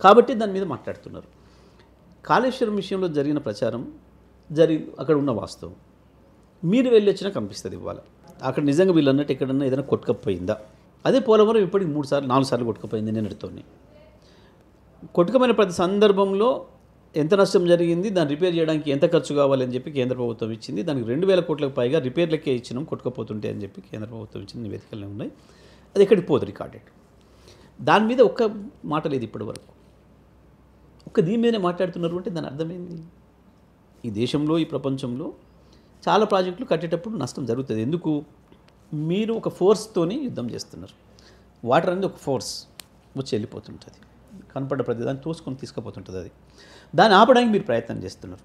కాబట్టి దాని మీద మాట్లాడుతున్నారు. కాళేశ్వరం విషయంలో జరిగిన ప్రచారం అక్కడ ఉన్న వాస్తవం మీరు వెళ్ళి వచ్చినా కనిపిస్తుంది. ఇవాళ అక్కడ నిజంగా వీళ్ళు అన్నట్టు ఎక్కడన్నా ఏదైనా కొట్టుకపోయిందా? అదే పోలవరం ఇప్పటికి 3 సార్లు 4 సార్లు కొట్టుకపోయింది నిన్నటితోని. కొట్టుకపోయిన ప్రతి సందర్భంలో ఎంత నష్టం జరిగింది, దాన్ని రిపేర్ చేయడానికి ఎంత ఖర్చు కావాలని చెప్పి కేంద్ర ప్రభుత్వం ఇచ్చింది. దానికి 2000 కోట్లకు పైగా రిపేర్లకే ఇచ్చినాం, కొట్టుకపోతుంటే అని చెప్పి కేంద్ర ప్రభుత్వం ఇచ్చిన నివేదికలే ఉన్నాయి. అది ఎక్కడికి పోదు రికార్డెడ్. దాని మీద ఒక్క మాట లేదు ఇప్పటి వరకు. ఒక్క దీని మీదనే మాట్లాడుతున్నారు అంటే దాని అర్థమైంది. ఈ దేశంలో, ఈ ప్రపంచంలో చాలా ప్రాజెక్టులు కట్టేటప్పుడు నష్టం జరుగుతుంది. ఎందుకు? మీరు ఒక ఫోర్స్తోని యుద్ధం చేస్తున్నారు. వాటర్ అనేది ఒక ఫోర్స్ వచ్చి వెళ్ళిపోతుంటుంది, కనపడ్డ ప్రతి దాన్ని తోసుకొని తీసుకుపోతుంటుంది. అది దాన్ని ఆపడానికి మీరు ప్రయత్నం చేస్తున్నారు.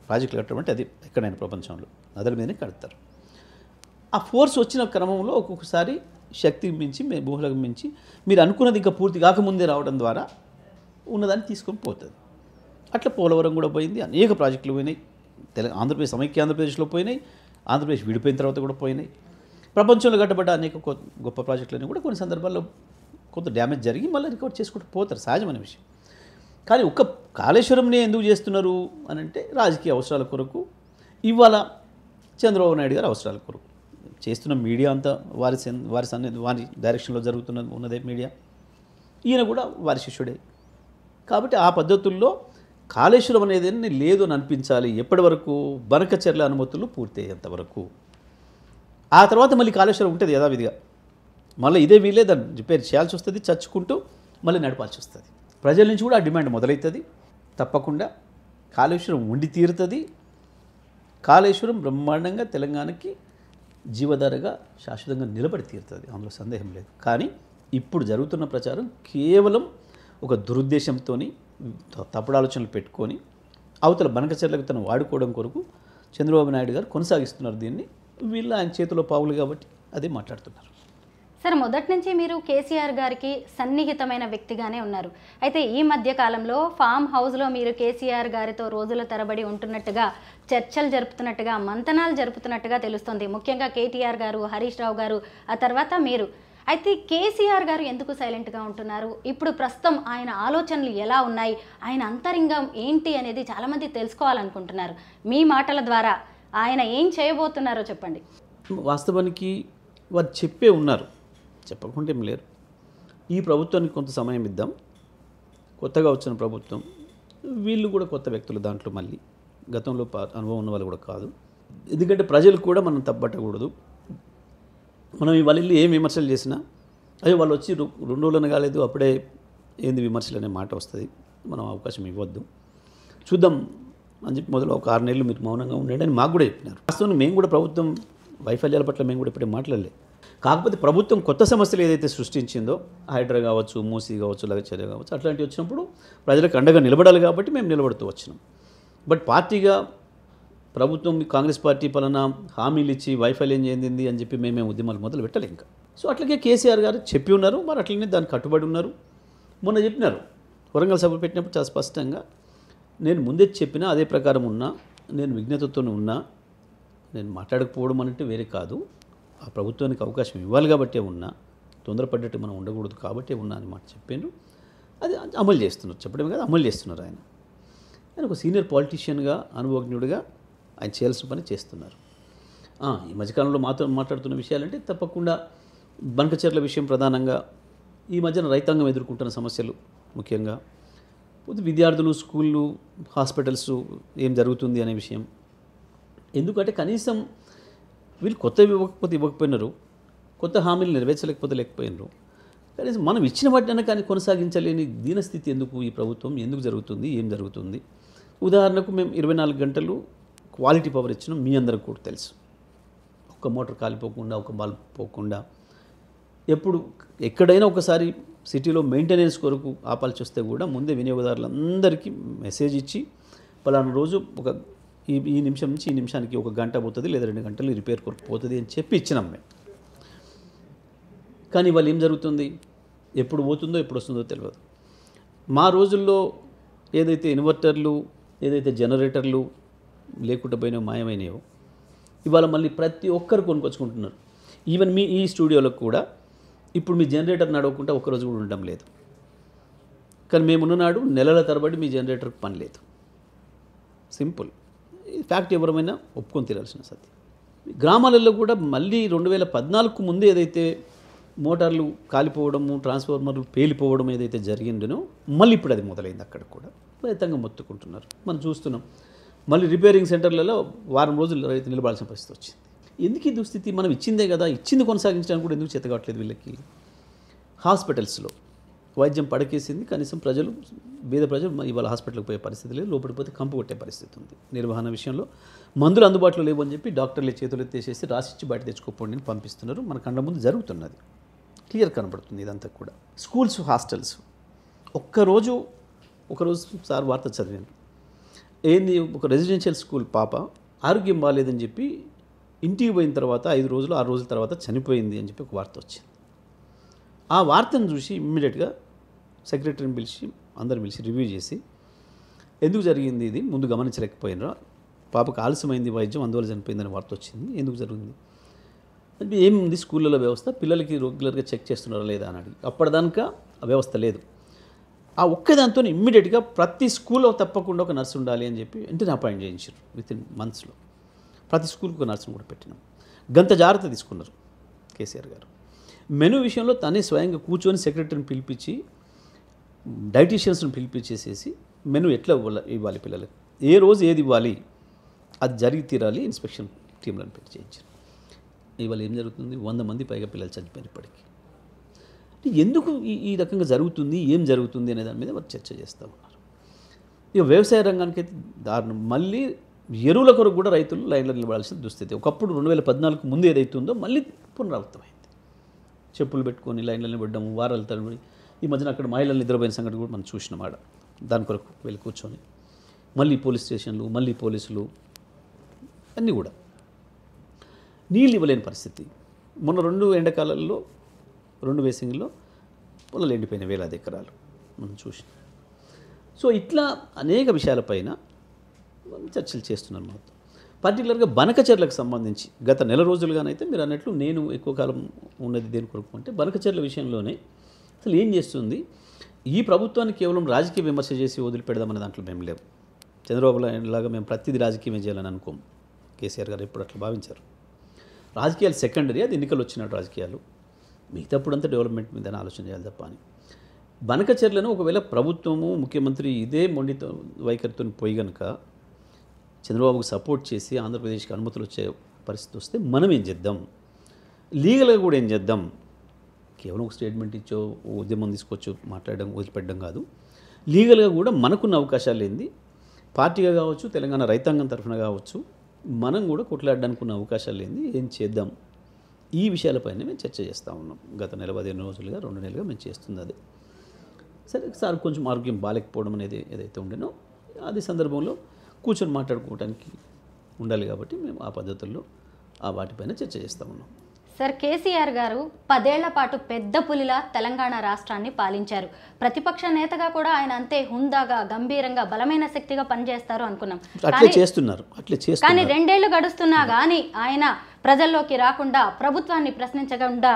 ప్రాజెక్టులు కట్టడం అంటే అది ఎక్కడైనా ప్రపంచంలో నదుల మీదనే కడతారు. ఆ ఫోర్స్ వచ్చిన క్రమంలో ఒక్కొక్కసారి శక్తి మించి, భూములకు మించి మీరు అనుకున్నది ఇంకా పూర్తి కాకముందే రావడం ద్వారా ఉన్నదాన్ని తీసుకొని పోతుంది. అట్లా పోలవరం కూడా పోయింది, అనేక ప్రాజెక్టులు పోయినాయి. ఆంధ్రప్రదేశ్, సమైక్య ఆంధ్రప్రదేశ్లో పోయినాయి, ఆంధ్రప్రదేశ్ విడిపోయిన తర్వాత కూడా పోయినాయి. ప్రపంచంలో కట్టబడ్డ అనేక గొప్ప ప్రాజెక్టులన్నీ కూడా కొన్ని సందర్భాల్లో కొంత డ్యామేజ్ జరిగి మళ్ళీ రికవర్ చేసుకుంటూ పోతారు, సహజమైన విషయం. కానీ ఒక్క కాళేశ్వరంనే ఎందుకు చేస్తున్నారు అని అంటే రాజకీయ అవసరాల కొరకు, ఇవాళ చంద్రబాబు నాయుడు గారు అవసరాల కొరకు చేస్తున్న మీడియా అంతా వారి డైరెక్షన్లో ఉన్నదే మీడియా. ఈయన కూడా వారి శిష్యుడే. కాబట్టి ఆ పద్ధతుల్లో కాళేశ్వరం అనేది లేదు అని అనిపించాలి. ఎప్పటి వరకు? బనకచెర్ల అనుమతులు పూర్తయ్యేంత వరకు. ఆ తర్వాత మళ్ళీ కాళేశ్వరం ఉంటుంది యథావిధిగా. మళ్ళీ ఇదే వీలే దాన్ని రిపేర్ చేయాల్సి వస్తుంది, చచ్చుకుంటూ మళ్ళీ నడపాల్సి వస్తుంది. ప్రజల నుంచి కూడా ఆ డిమాండ్ మొదలవుతుంది. తప్పకుండా కాళేశ్వరం ఉండి తీరుతుంది. కాళేశ్వరం బ్రహ్మాండంగా తెలంగాణకి జీవధారగా శాశ్వతంగా నిలబడి తీరుతుంది, అందులో సందేహం లేదు. కానీ ఇప్పుడు జరుగుతున్న ప్రచారం కేవలం ఒక దురుద్దేశంతో తప్పుడు ఆలోచనలు పెట్టుకొని అవతల బనకచెర్లకు తను వాడుకోవడం కొరకు చంద్రబాబు నాయుడు గారు కొనసాగిస్తున్నారు దీన్ని. వీళ్ళు ఆయన చేతిలో పావులు కాబట్టి అదే మాట్లాడుతున్నారు. సార్, మొదటి నుంచి మీరు కేసీఆర్ గారికి సన్నిహితమైన వ్యక్తిగానే ఉన్నారు. అయితే ఈ మధ్య కాలంలో ఫామ్ హౌస్లో మీరు కేసీఆర్ గారితో రోజుల తరబడి ఉంటున్నట్టుగా, చర్చలు జరుపుతున్నట్టుగా, మంతనాలు జరుపుతున్నట్టుగా తెలుస్తుంది. ముఖ్యంగా కేటీఆర్ గారు, హరీష్ రావు గారు, ఆ తర్వాత మీరు. అయితే కేసీఆర్ గారు ఎందుకు సైలెంట్గా ఉంటున్నారు? ఇప్పుడు ప్రస్తుతం ఆయన ఆలోచనలు ఎలా ఉన్నాయి, ఆయన అంతరంగం ఏంటి అనేది చాలామంది తెలుసుకోవాలనుకుంటున్నారు. మీ మాటల ద్వారా ఆయన ఏం చేయబోతున్నారో చెప్పండి. వాస్తవానికి వారు చెప్పే ఉన్నారు, చెప్పకుండా ఏం లేరు. ఈ ప్రభుత్వానికి కొంత సమయం ఇద్దాం, కొత్తగా వచ్చిన ప్రభుత్వం, వీళ్ళు కూడా కొత్త వ్యక్తులు దాంట్లో, మళ్ళీ గతంలో అనుభవం ఉన్న వాళ్ళు కూడా కాదు. ఎందుకంటే ప్రజలు కూడా మనం తప్పట్టకూడదు. మనం ఇవాళ ఏం విమర్శలు చేసినా అయ్యో వాళ్ళు వచ్చి 2 రోజులను కాలేదు అప్పుడే ఏంది విమర్శలు అనే మాట వస్తుంది. మనం అవకాశం ఇవ్వద్దు, చూద్దాం అని చెప్పి మొదలు ఒక 6 నెలలు మీరు మౌనంగా ఉండండి అని మాకు కూడా చెప్పినారు. వాస్తవం మేము కూడా ప్రభుత్వం వైఫల్యాల పట్ల మేము కూడా ఇప్పుడే మాట్లాడలేదు. కాకపోతే ప్రభుత్వం కొత్త సమస్యలు ఏదైతే సృష్టించిందో, హైడ్రా కావచ్చు, మూసీ కావచ్చు, లగచర్య కావచ్చు, అట్లాంటివి వచ్చినప్పుడు ప్రజలకు అండగా నిలబడాలి కాబట్టి మేము నిలబడుతూ వచ్చినాం. బట్ పార్టీగా ప్రభుత్వం, కాంగ్రెస్ పార్టీ పలానా హామీలు ఇచ్చి వైఫల్యం చెందింది అని చెప్పి మేమే ఉద్యమాలు మొదలు పెట్టలే ఇంకా. సో అట్లాగే కేసీఆర్ గారు చెప్పి ఉన్నారు, మరి అట్లనే దాన్ని కట్టుబడి ఉన్నారు. మొన్న చెప్పినారు వరంగల్ సభ పెట్టినప్పుడు చాలా స్పష్టంగా, నేను ముందే చెప్పినా అదే ప్రకారం ఉన్నా, నేను విజ్ఞతతో ఉన్నా, నేను మాట్లాడకపోవడం అంటే వేరే కాదు, ఆ ప్రభుత్వానికి అవకాశం ఇవ్వాలి కాబట్టే ఉన్నా, తొందరపడ్డట్టు మనం ఉండకూడదు కాబట్టే ఉన్నా అని మాట చెప్పాను. అది అమలు చేస్తున్నారు, చెప్పడమే కాదు అమలు చేస్తున్నారు. ఆయన ఒక సీనియర్ పాలిటీషియన్గా, అనుభవజ్ఞుడిగా ఆయన చేయాల్సిన పని చేస్తున్నారు. ఈ మధ్యకాలంలో మాట్లాడుతున్న విషయాలంటే తప్పకుండా బనకచెర్ల విషయం ప్రధానంగా, ఈ మధ్యన రైతాంగం ఎదుర్కొంటున్న సమస్యలు, ముఖ్యంగా విద్యార్థులు, స్కూళ్ళు, హాస్పిటల్స్ ఏం జరుగుతుంది అనే విషయం. ఎందుకంటే కనీసం వీళ్ళు కొత్తవి ఇవ్వకపోయినారు, కొత్త హామీలు నెరవేర్చలేకపోయినారు. కనీసం మనం ఇచ్చిన వాటిని కానీ కొనసాగించలేని దీనస్థితి ఎందుకు ఈ ప్రభుత్వం, ఎందుకు జరుగుతుంది, ఏం జరుగుతుంది? ఉదాహరణకు మేము 24 గంటలు క్వాలిటీ పవర్ ఇచ్చినాం, మీ అందరికి కూడా తెలుసు. ఒక్క మోటార్ కాలిపోకుండా, ఒక బల్బ్ పోకుండా, ఎప్పుడు ఎక్కడైనా ఒకసారి సిటీలో మెయింటెనెన్స్ కొరకు ఆపాల్సి వస్తే కూడా ముందే వినియోగదారులందరికీ మెసేజ్ ఇచ్చి పలానా రోజు ఈ నిమిషం నుంచి ఈ నిమిషానికి 1 గంట పోతుంది లేదా 2 గంటలు రిపేర్ కొరకు పోతుంది అని చెప్పి ఇచ్చినాం మేము. కానీ వాళ్ళు ఏం జరుగుతుంది, ఎప్పుడు పోతుందో ఎప్పుడు వస్తుందో తెలియదు. మా రోజుల్లో ఏదైతే ఇన్వర్టర్లు, ఏదైతే జనరేటర్లు లేకుండా పోయినాయో, మాయమైనాయో, ఇవాళ మళ్ళీ ప్రతి ఒక్కరు కొనుక్కొచ్చుకుంటున్నారు. ఈవెన్ మీ ఈ స్టూడియోలకు కూడా ఇప్పుడు మీ జనరేటర్ నడవకుండా ఒక్కరోజు కూడా ఉండడం లేదు. కానీ మేమున్ననాడు నెలల తరబడి మీ జనరేటర్కి పని లేదు. సింపుల్ ఈ ఫ్యాక్ట్ ఎవరమైనా ఒప్పుకొని తీరాల్సిన సత్యం. గ్రామాలలో కూడా మళ్ళీ 2014 ముందు ఏదైతే మోటార్లు కాలిపోవడము, ట్రాన్స్ఫార్మర్లు పేలిపోవడం ఏదైతే జరిగిందనో మళ్ళీ ఇప్పుడు అది మొదలైంది. అక్కడ కూడా ప్రయత్నంగా మొత్తుకుంటున్నారు. మనం చూస్తున్నాం. మళ్ళీ రిపేరింగ్ సెంటర్లలో వారం రోజులు రైతు నిలబడాల్సిన పరిస్థితి వచ్చింది. ఎందుకు ఈ దుస్థితి? మనం ఇచ్చిందే కదా, ఇచ్చింది కొనసాగించడానికి కూడా ఎందుకు చేత కావట్లేదు వీళ్ళకి? హాస్పిటల్స్లో వైద్యం పడకేసింది. కనీసం పేద ప్రజలు ఇవాళ హాస్పిటల్కి పోయే పరిస్థితి లేదు. లోపలిపోతే కంపు కొట్టే పరిస్థితి ఉంది. నిర్వహణ విషయంలో మందులు అందుబాటులో లేవు అని చెప్పి డాక్టర్లు చేతులు ఎత్తేసేసి రాసిచ్చి బయట తెచ్చుకోపోండి అని పంపిస్తున్నారు. మన కళ్ళ ముందు జరుగుతున్నది, క్లియర్ కనబడుతుంది ఇదంతా కూడా. స్కూల్స్, హాస్టల్స్ ఒకరోజు సార్ వార్త చదివాను. ఏంది, ఒక రెసిడెన్షియల్ స్కూల్ పాప ఆరోగ్యం బాగాలేదని చెప్పి ఇంటికి పోయిన తర్వాత 5 రోజులు 6 రోజుల తర్వాత చనిపోయింది అని చెప్పి ఒక వార్త వచ్చింది. ఆ వార్తను చూసి ఇమ్మీడియట్గా సెక్రటరీని పిలిచి అందరు పిలిచి రివ్యూ చేసి ఎందుకు జరిగింది, ఇది ముందు గమనించలేకపోయినరా, పాపకు ఆలస్యమైంది వైద్యం అందువల్ల చనిపోయిందని వార్త వచ్చింది, ఎందుకు జరిగింది అంటే ఏముంది స్కూళ్ళలో వ్యవస్థ, పిల్లలకి రెగ్యులర్గా చెక్ చేస్తున్నారా లేదా అని అడిగి అప్పటిదాకా ఆ వ్యవస్థ లేదు. ఆ ఒక్కదాంతో ఇమ్మీడియట్గా ప్రతి స్కూల్లో తప్పకుండా ఒక నర్సు ఉండాలి అని చెప్పి వెంటనే అపాయింట్ చేయించారు. వితిన్ మంత్స్లో ప్రతి స్కూల్కి ఒక నర్సును కూడా పెట్టినాం. గంత జాగ్రత్త తీసుకున్నారు కేసీఆర్ గారు. మెనూ విషయంలో తనే స్వయంగా కూర్చొని సెక్రటరీని పిలిపించి డైటీషియన్స్ని పిలిపించేసేసి మెనూ ఎట్లా ఇవ్వాలి పిల్లలకు, ఏ రోజు ఏది ఇవ్వాలి అది జరిగి తీరాలి, ఇన్స్పెక్షన్ టీంలను పెట్టి చేయించారు. ఇవాళ ఏం జరుగుతుంది, 100 మంది పైగా పిల్లలు చనిపోయారు ఇప్పటికీ. ఎందుకు ఈ రకంగా జరుగుతుంది, ఏం జరుగుతుంది అనే దాని మీద వారు చర్చ చేస్తూ ఉన్నారు. ఇక వ్యవసాయ రంగానికి అయితే దారుణం. మళ్ళీ ఎరువుల కొరకు కూడా రైతులు లైన్లో నిలబడాల్సిన దుస్థితి. ఒకప్పుడు 2014 ముందు ఏదైతుందో మళ్ళీ పునరావృతమైంది. చెప్పులు పెట్టుకొని లైన్లో నిలబడ్డాము, వారాల తరబడి. ఈ మధ్యన అక్కడ మహిళలు నిద్రపోయిన సంగతి కూడా మనం చూసినాం. ఆడ దాని కొరకు వెళ్ళి కూర్చొని మళ్ళీ పోలీస్ స్టేషన్లు, మళ్ళీ పోలీసులు అన్నీ కూడా నీళ్ళు ఇవ్వలేని పరిస్థితి. మొన్న 2 ఎండాకాలాల్లో 2 వేసింగ్లో పొలాలు ఎండిపోయిన 1000 ఎకరాలు మనం చూసి. సో ఇట్లా అనేక విషయాలపైన చర్చలు చేస్తున్నారు మనతో. పర్టికులర్గా బనకచెర్లకు సంబంధించి గత నెల రోజులుగానైతే మీరు అన్నట్లు నేను ఎక్కువ కాలం ఉన్నది దేని కొరకు అంటే బనకచెర్ల విషయంలోనే అసలు ఏం చేస్తుంది ఈ ప్రభుత్వాన్ని కేవలం రాజకీయ విమర్శ చేసి వదిలిపెడదామనే దాంట్లో మేము లేవు. చంద్రబాబు లాగా మేము ప్రతిదీ రాజకీయమే చేయాలని అనుకోము. కేసీఆర్ గారు ఎప్పుడు అట్లా భావించారు. రాజకీయాలు సెకండరీ, అది ఎన్నికలు వచ్చినట్టు రాజకీయాలు, మిగతాప్పుడంతా డెవలప్మెంట్ మీద ఆలోచన చేయాలి తప్ప అని. బనకచెర్లను ఒకవేళ ప్రభుత్వము ముఖ్యమంత్రి ఇదే మొండితో వైఖరితో పోయి కనుక చంద్రబాబుకు సపోర్ట్ చేసి ఆంధ్రప్రదేశ్కి అనుమతులు వచ్చే పరిస్థితి వస్తే మనం ఏం చేద్దాం, లీగల్గా కూడా ఏం చేద్దాం. కేవలం ఒక స్టేట్మెంట్ ఇచ్చో ఉద్యమం తీసుకొచ్చో మాట్లాడడం వదిలిపెట్టడం కాదు, లీగల్గా కూడా మనకున్న అవకాశాలు ఏంది, పార్టీగా కావచ్చు, తెలంగాణ రైతాంగం తరఫున కావచ్చు, మనం కూడా కొట్లాడడానికి ఉన్న అవకాశాలు ఏంది, ఏం చేద్దాం, ఈ విషయాలపైన మేము చర్చ చేస్తూ ఉన్నాం. గత 15 రోజులుగా 2 నెలలుగా మేము చేస్తుంది అదే. సరే సార్ కొంచెం ఆరోగ్యం బాగాలేకపోవడం అనేది ఏదైతే ఉండేనో అది సందర్భంలో కూర్చొని మాట్లాడుకోవడానికి ఉండాలి కాబట్టి మేము ఆ పద్ధతుల్లో ఆ వాటిపైన చర్చ చేస్తూ ఉన్నాం. సార్, కేసీఆర్ గారు 10 ఏళ్ల పాటు పెద్ద పులిలా తెలంగాణ రాష్ట్రాన్ని పాలించారు. ప్రతిపక్ష నేతగా కూడా ఆయన అంతే హుందాగా, గంభీరంగా, బలమైన శక్తిగా పనిచేస్తారు అనుకున్నాం. అట్లే చేస్తున్నారు. కానీ 2 ఏళ్లు గడుస్తున్నా కానీ ఆయన ప్రజల్లోకి రాకుండా, ప్రభుత్వాన్ని ప్రశ్నించకుండా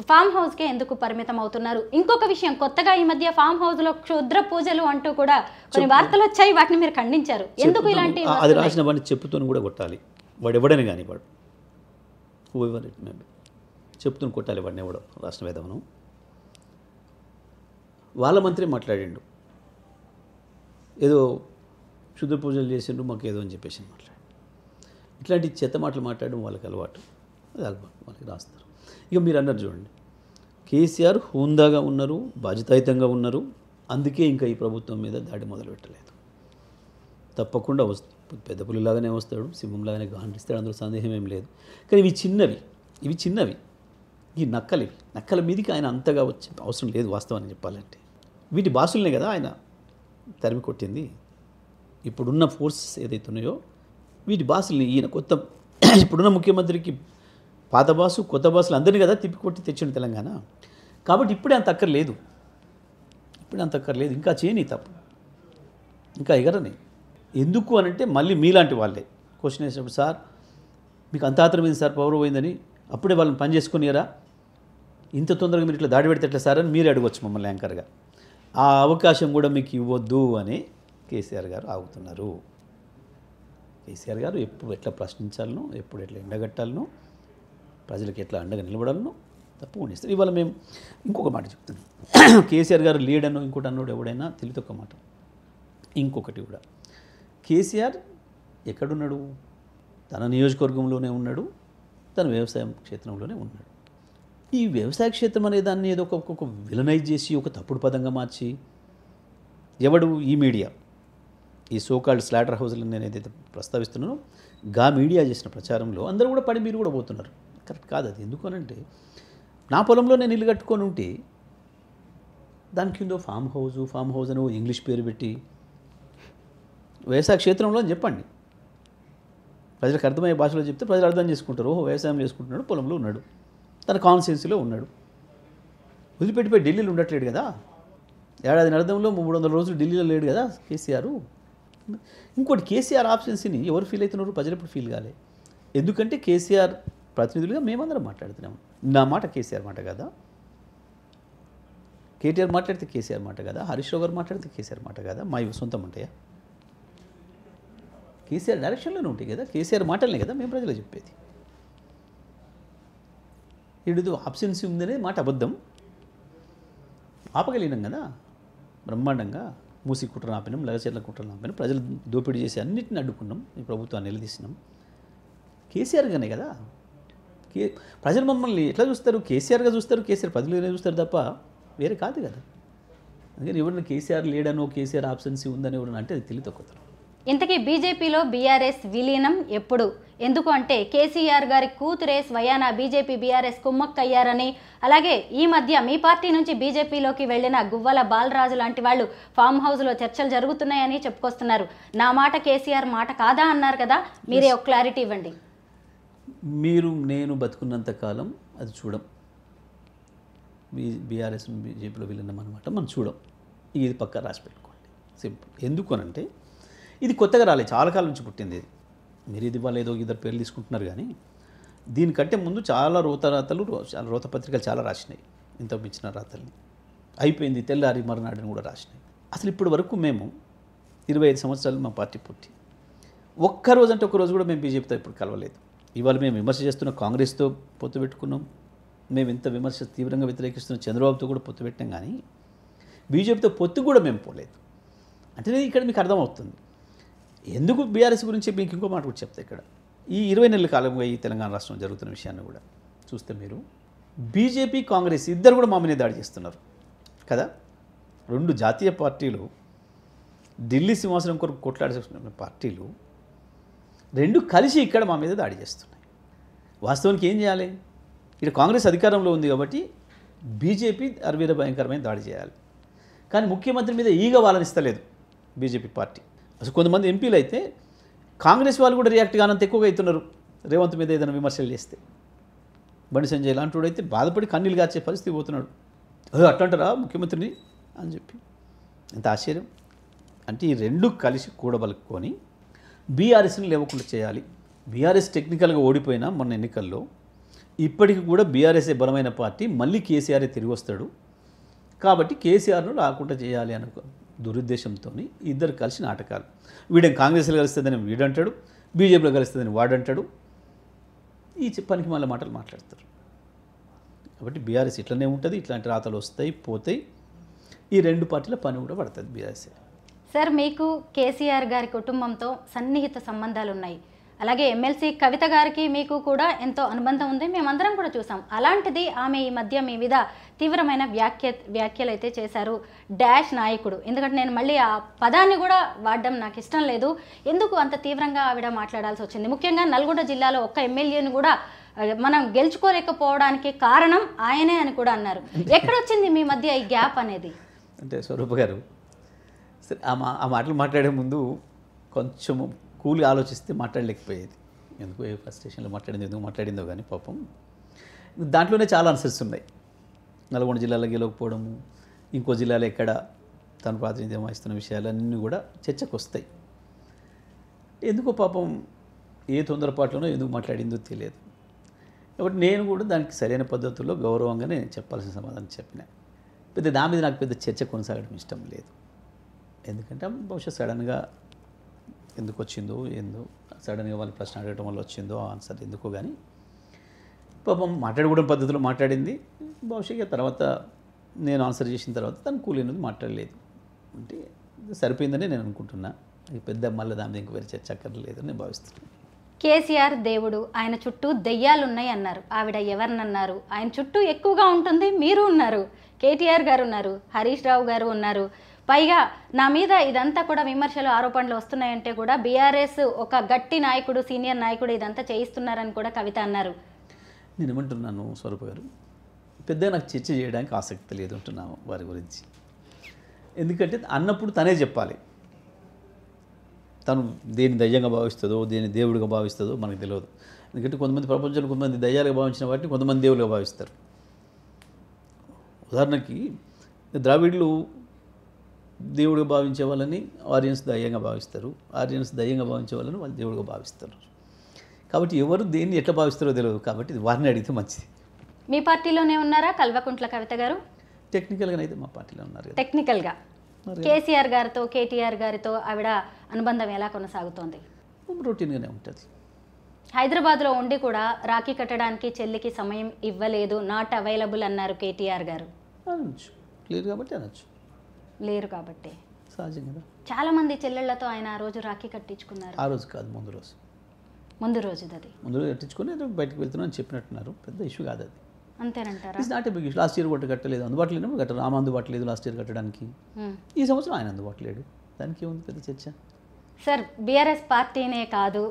ఫామ్ హౌస్కే ఎందుకు పరిమితం అవుతున్నారు? ఇంకొక విషయం, కొత్తగా ఈ మధ్య ఫామ్ హౌస్లో క్షుద్ర పూజలు అంటూ కూడా కొన్ని వార్తలు వచ్చాయి, వాటిని మీరు ఖండించారు. ఎందుకు ఇలాంటి? అది రాసిన వాడిని చెప్పుతూ కూడా కొట్టాలి, వాడు ఎవడని కానీ వాడు చెప్తూ కొట్టాలి వాడిని ఎవడో రాష్ట్ర వేదవనం. వాళ్ళ మంత్రి మాట్లాడిండు, ఏదో క్షుద్ర పూజలు చేసిండు మాకు ఏదో అని చెప్పేసి మాట్లాడు. ఇట్లాంటి చెత్త మాటలు మాట్లాడడం వాళ్ళకి అలవాటు, అది అలవాటు వాళ్ళకి రాస్తారు. ఇక మీరు అన్నారు చూడండి, కేసీఆర్ హుందాగా ఉన్నారు, బాధ్యతాయుతంగా ఉన్నారు, అందుకే ఇంకా ఈ ప్రభుత్వం మీద దాడి మొదలు పెట్టలేదు. తప్పకుండా పెద్ద పులిలాగానే వస్తాడు, సింహంలాగానే గాండ్రిస్తాడు, అందులో సందేహం ఏం లేదు. కానీ ఇవి చిన్నవి ఈ నక్కల మీదికి ఆయన అంతగా వచ్చే అవసరం లేదు వాస్తవాన్ని చెప్పాలంటే. వీటి బాసులనే కదా ఆయన తరిమి కొట్టింది. ఇప్పుడున్న ఫోర్సెస్ ఏదైతే ఉన్నాయో వీటి బాసుల్ని ఈయన ఇప్పుడున్న ముఖ్యమంత్రికి పాత బాసు కొత్త బాసులు అందరినీ కదా తిప్పికొట్టి తెచ్చిండు తెలంగాణ. కాబట్టి ఇప్పుడే అంత అక్కర్లేదు, ఇంకా చేయని తప్పు, ఇంకా ఎగరని. ఎందుకు అనంటే మళ్ళీ మీలాంటి వాళ్ళే క్వశ్చన్ వేసినప్పుడు, సార్ మీకు అంత ఆత్రమైంది సార్, పవర్ పోయిందని, అప్పుడే వాళ్ళని పని చేసుకునియరా, ఇంత తొందరగా మీరు ఇట్లా దాడి పెడితే ఎట్లా సార్ అని మీరు అడగవచ్చు మమ్మల్ని యాంకర్గా. ఆ అవకాశం కూడా మీకు ఇవ్వద్దు అని కేసీఆర్ గారు ఆగుతున్నారు. కేసీఆర్ గారు ఎప్పుడు ఎట్లా ప్రశ్నించాలనో, ఎప్పుడు ఎట్లా ఎండగట్టాలనో, ప్రజలకు ఎట్లా అండగా నిలబడాలనో తప్పు ఉండిస్తారు. ఇవాళ మేము ఇంకొక మాట చెప్తున్నాం, కేసీఆర్ గారు లీడనో ఇంకోటి అన్నోడు ఎవడైనా తెలియతొక్క మాట. ఇంకొకటి కూడా, కేసీఆర్ ఎక్కడున్నాడు? తన నియోజకవర్గంలోనే ఉన్నాడు, తన వ్యవసాయం క్షేత్రంలోనే ఉన్నాడు. ఈ వ్యవసాయ క్షేత్రం అనే దాన్ని ఏదో ఒక విలనైజ్ చేసి ఒక తప్పుడు పదంగా మార్చి, ఎవడు ఈ మీడియా, ఈ సోకాల్డ్ స్లాటర్ హౌస్లను నేను ఏదైతే ప్రస్తావిస్తున్నానో మీడియా చేసిన ప్రచారంలో అందరూ కూడా పడి మీరు కూడా పోతున్నారు. కరెక్ట్ కాదు అది. ఎందుకు అనంటే, నా పొలంలో నేను ఇల్లు కట్టుకొని ఉంటే దాని కింద ఫామ్ హౌస్ అని ఇంగ్లీష్ పేరు పెట్టి వ్యవసాయ క్షేత్రంలో అని చెప్పండి. ప్రజలకు అర్థమయ్యే భాషలో చెప్తే ప్రజలు అర్థం చేసుకుంటారు. ఓహో, వ్యవసాయం చేసుకుంటున్నాడు, పొలంలో ఉన్నాడు, తన కాన్స్టిట్యున్సీలో ఉన్నాడు. వదిలిపెట్టిపోయి ఢిల్లీలో ఉండట్లేడు కదా. ఏడాది అర్థంలో 300 రోజులు ఢిల్లీలో లేడు కదా కేసీఆర్. ఇంకోటి, కేసీఆర్ ఆబ్సెన్సీని ఎవరు ఫీల్ అవుతున్నారు? ప్రజలు ఎప్పుడు ఫీల్ కాలే. ఎందుకంటే కేసీఆర్ ప్రతినిధులుగా మేమందరం మాట్లాడుతున్నాము. నా మాట కేసీఆర్ మాట కదా, కేటీఆర్ మాట్లాడితే కేసీఆర్ మాట కదా, హరీష్ రావు గారు మాట్లాడితే కేసీఆర్ మాట కదా, మా సొంతం ఉంటాయా? కేసీఆర్ డైరెక్షన్లోనే ఉంటాయి కదా, కేసీఆర్ మాటలనే కదా మేము ప్రజలు చెప్పేది. ఇడు ఆబ్సెన్సీ ఉందనే మాట అబద్ధం. ఆపగలిగినాం కదా బ్రహ్మాండంగా. మూసి కుట్రను ఆపినాం, లగచర్ల కుట్రను ఆపినాం, ప్రజలు దోపిడీ చేసి అన్నింటిని అడ్డుకున్నాం, ఈ ప్రభుత్వాన్ని నిలదీసినాం. కేసీఆర్గానే కదా. ప్రజలు మమ్మల్ని ఎట్లా చూస్తారు? కేసీఆర్గా చూస్తారు. కేసీఆర్ ప్రజలుగానే చూస్తారు తప్ప వేరే కాదు కదా. అందుకని ఎవరైనా కేసీఆర్ లేడనో, కేసీఆర్ ఆబ్సెన్సీ ఉందని ఎవరైనా అంటే అది తెలియతొక్కుతారు. ఇంతకీ బీజేపీలో బీఆర్ఎస్ విలీనం ఎప్పుడు? ఎందుకు అంటే కేసీఆర్ గారి కూతురే స్వయానా బీజేపీ బీఆర్ఎస్ కుమ్మక్కయ్యారని, అలాగే ఈ మధ్య మీ పార్టీ నుంచి బీజేపీలోకి వెళ్లిన గువ్వల బాలరాజు లాంటి వాళ్ళు ఫామ్ హౌస్లో చర్చలు జరుగుతున్నాయని చెప్పుకొస్తున్నారు. నా మాట కేసీఆర్ మాట కాదా అన్నారు కదా, మీరే ఒక క్లారిటీ ఇవ్వండి. నేను బతుకున్నంత కాలం అది చూడం. బీఆర్ఎస్ బీజేపీలో విలీనం అనమాట మనం చూడం. ఇది పక్కా రాసి పెట్టుకోండి, సింపుల్. ఎందుకు అనంటే ఇది కొత్తగా రాలేదు, చాలా కాలం నుంచి పుట్టింది ఇది. మీరు ఇది వాళ్ళు ఏదో ఇద్దరు పేర్లు తీసుకుంటున్నారు కానీ దీనికంటే ముందు చాలా రోతపత్రికలు చాలా రాసినాయి, ఇంత మించిన రాతల్ని. అయిపోయింది, తెల్లారి మరునాడని కూడా రాసినాయి. అసలు ఇప్పటి వరకు మేము 25 సంవత్సరాలు మా పార్టీ పుట్టి ఒక్కరోజు అంటే ఒక్కరోజు కూడా మేము బీజేపీతో ఇప్పుడు కలవలేదు. ఇవాళ మేము విమర్శ చేస్తున్న కాంగ్రెస్తో పొత్తు పెట్టుకున్నాం, మేము ఇంత విమర్శ తీవ్రంగా వ్యతిరేకిస్తున్న చంద్రబాబుతో కూడా పొత్తు పెట్టాం, కానీ బీజేపీతో పొత్తు కూడా మేము పోలేదు. అంటే ఇక్కడ మీకు అర్థమవుతుంది ఎందుకు బీఆర్ఎస్ గురించి. మీకు ఇంకో మాట కూడా చెప్తా. ఇక్కడ ఈ 20 నెలల కాలంగా ఈ తెలంగాణ రాష్ట్రంలో జరుగుతున్న విషయాన్ని కూడా చూస్తే మీరు బీజేపీ కాంగ్రెస్ ఇద్దరు కూడా మా మీద దాడి చేస్తున్నారు కదా. 2 జాతీయ పార్టీలు, ఢిల్లీ సింహాసనం కొరకు కొట్లాడుతున్న పార్టీలు 2 కలిసి ఇక్కడ మా మీద దాడి చేస్తున్నాయి. వాస్తవానికి ఏం చేయాలి? ఇక్కడ కాంగ్రెస్ అధికారంలో ఉంది కాబట్టి బీజేపీ అరవీర భయంకరమైన దాడి చేయాలి. కానీ ముఖ్యమంత్రి మీద ఈగ వాళ్ళనిస్తలేదు బీజేపీ పార్టీ. అసలు కొంతమంది ఎంపీలు అయితే కాంగ్రెస్ వాళ్ళు కూడా రియాక్ట్ కానంత ఎక్కువగా అవుతున్నారు రేవంత్ మీద ఏదైనా విమర్శలు చేస్తే. బండి సంజయ్ లాంటి వాడు అయితే బాధపడి కన్నీళ్ళు గార్చే పరిస్థితి పోతున్నాడు. అట్లంటారా ముఖ్యమంత్రిని అని చెప్పి. ఎంత ఆశ్చర్యం. అంటే ఈ 2 కలిసి కూడబలుకొని బీఆర్ఎస్ని లేవకుండా చేయాలి. బీఆర్ఎస్ టెక్నికల్గా ఓడిపోయినా మొన్న ఎన్నికల్లో ఇప్పటికి కూడా బీఆర్ఎస్ఏ బలమైన పార్టీ, మళ్ళీ కేసీఆరే తిరిగి వస్తాడు కాబట్టి కేసీఆర్ను రాకుండా చేయాలి అనే దురుద్దేశంతో ఇద్దరు కలిసి నాటకాలు. వీడేం కాంగ్రెస్లో కలుస్తుందని వీడంటాడు, బీజేపీలో కలుస్తుందని వాడంటాడు. ఈ పనికి మళ్ళీ మాటలు మాట్లాడతారు. కాబట్టి బీఆర్ఎస్ ఇట్లనే ఉంటుంది, ఇట్లాంటి రాతలు వస్తాయి పోతాయి. ఈ 2 పార్టీల పని కూడా పడుతుంది బీఆర్ఎస్. సార్, మీకు కేసీఆర్ గారి కుటుంబంతో సన్నిహిత సంబంధాలు ఉన్నాయి. అలాగే ఎమ్మెల్సీ కవిత గారికి మీకు కూడా ఎంతో అనుబంధం ఉంది, మేమందరం కూడా చూసాం. అలాంటిది ఆమె ఈ మధ్య మీ మీద తీవ్రమైన వ్యాఖ్యలు అయితే చేశారు. డాష్ నాయకుడు, ఎందుకంటే నేను మళ్ళీ ఆ పదాన్ని కూడా వాడడం నాకు ఇష్టం లేదు. ఎందుకు అంత తీవ్రంగా ఆవిడ మాట్లాడాల్సి వచ్చింది? ముఖ్యంగా నల్గొండ జిల్లాలో ఒక్క ఎమ్మెల్యేని కూడా మనం గెలుచుకోలేకపోవడానికి కారణం ఆయనే అని కూడా అన్నారు. ఎక్కడొచ్చింది మీ మధ్య ఈ గ్యాప్ అనేది? అంటే స్వరూప గారు సరే ఆ మాటలు మాట్లాడే ముందు కొంచెం కూల్గా ఆలోచిస్తే మాట్లాడలేకపోయేది. ఎందుకు ఫస్ట్ స్టేషన్లో మాట్లాడింది ఎందుకు మాట్లాడిందో కానీ పాపం దాంట్లోనే చాలా ఆన్సర్స్ ఉన్నాయి. నల్గొండ జిల్లాలో గెలవకపోవడము, ఇంకో జిల్లాలో ఎక్కడ తను ప్రాతినిధ్యం వహిస్తున్న విషయాలన్నీ కూడా చర్చకు వస్తాయి. ఎందుకో పాపం ఏ తొందరపాటులోనో ఎందుకు మాట్లాడిందో తెలియదు. కాబట్టి నేను కూడా దానికి సరైన పద్ధతుల్లో గౌరవంగానే చెప్పాల్సిన సమాధానం చెప్పిన. పెద్ద దాని మీద నాకు పెద్ద చర్చ కొనసాగడం ఇష్టం లేదు. ఎందుకంటే బహుశా సడన్గా ఎందుకు వచ్చిందో ఏందో, సడన్గా వాళ్ళు ప్రశ్న అడగడం వల్ల వచ్చిందో ఆన్సర్ ఎందుకో కానీ పాపం మాట్లాడకూడని పద్ధతిలో మాట్లాడింది. బహుశా తర్వాత నేను ఆన్సర్ చేసిన తర్వాత తను కూలినది మాట్లాడలేదు అంటే సరిపోయిందని నేను అనుకుంటున్నా. ఈ పెద్ద మళ్ళీ దాని మీద ఇంక వేరే చర్చ అక్కర్లేదని నేను భావిస్తున్నాను. కేసీఆర్ దేవుడు, ఆయన చుట్టూ దెయ్యాలున్నాయి అన్నారు. ఆవిడ ఎవరినన్నారు? ఆయన చుట్టూ ఎక్కువగా ఉంటుంది, మీరు ఉన్నారు, కేటీఆర్ గారు ఉన్నారు, హరీష్ రావు గారు ఉన్నారు. పైగా నా మీద ఇదంతా కూడా విమర్శలు ఆరోపణలు వస్తున్నాయంటే కూడా బీఆర్ఎస్ ఒక గట్టి నాయకుడు, సీనియర్ నాయకుడు ఇదంతా చేయిస్తున్నారని కూడా కవిత అన్నారు. నేను ఏమంటున్నాను స్వరూప గారు, పెద్దగా నాకు చర్చ చేయడానికి ఆసక్తి లేదు అంటున్నాను వారి గురించి. ఎందుకంటే అన్నప్పుడు తనే చెప్పాలి. తను దేని దయ్యంగా భావిస్తుందో దేని దేవుడిగా భావిస్తుందో మనకు తెలియదు. ఎందుకంటే కొంతమంది ప్రపంచంలో కొంతమంది దయ్యాలుగా భావించిన వాటిని కొంతమంది దేవులుగా భావిస్తారు. ఉదాహరణకి ద్రావిడులు దేవుడిగా భావించే వాళ్ళని ఆరియన్స్ దయ్యంగా భావిస్తారు, ఆరియన్స్ దయ్యంగా భావించే వాళ్ళని వాళ్ళు దేవుడిగా భావిస్తారు. కాబట్టి ఎవరు దేన్ని ఎట్లా భావిస్తారో తెలియదు. కాబట్టి ఇది వారిని అడిగితే మంచిది. మీ పార్టీలోనే ఉన్నారా కల్వకుంట్ల కవిత గారు? టెక్నికల్గా అయితే మా పార్టీలో ఉన్నారు. టెక్నికల్గా కేసీఆర్ గారితో కేటీఆర్ గారితో ఆవిడ అనుబంధం ఎలా కొనసాగుతోంది? రొటీన్గానే ఉంటుంది. హైదరాబాద్లో ఉండి కూడా రాఖీ కట్టడానికి చెల్లికి సమయం ఇవ్వలేదు, నాట్ అవైలబుల్ అన్నారు కేటీఆర్ గారు. అనొచ్చు, క్లియర్ కాబట్టి అనొచ్చు. లేరు కాబట్టి సహజం కదా. చాలా మంది చెల్లెళ్లతో ఆయన ఆ రోజు రాఖీ కట్టించుకున్నారు. ఆ రోజు కాదు, ముందు రోజు. ముందు రోజుది అది. ముందు రోజు కట్టించుకొని బయటకు వెళ్తున్నాను చెప్పినట్టున్నారు. పెద్ద ఇష్యూ కాదు అది. అంతేనంటారా? It's not a big issue. Last year కూడా కట్టలేదు, అందుబాటులో లేనప్పుడు కట్టారు. ఆమె అందుబాటులో లేదు లాస్ట్ ఇయర్ కట్టడానికి. ఈ సంవత్సరం ఆయన అందుబాటులో లేడు. దానికి ఏముంది పెద్ద చర్చ? సార్, బీఆర్ఎస్ పార్టీనే కాదు,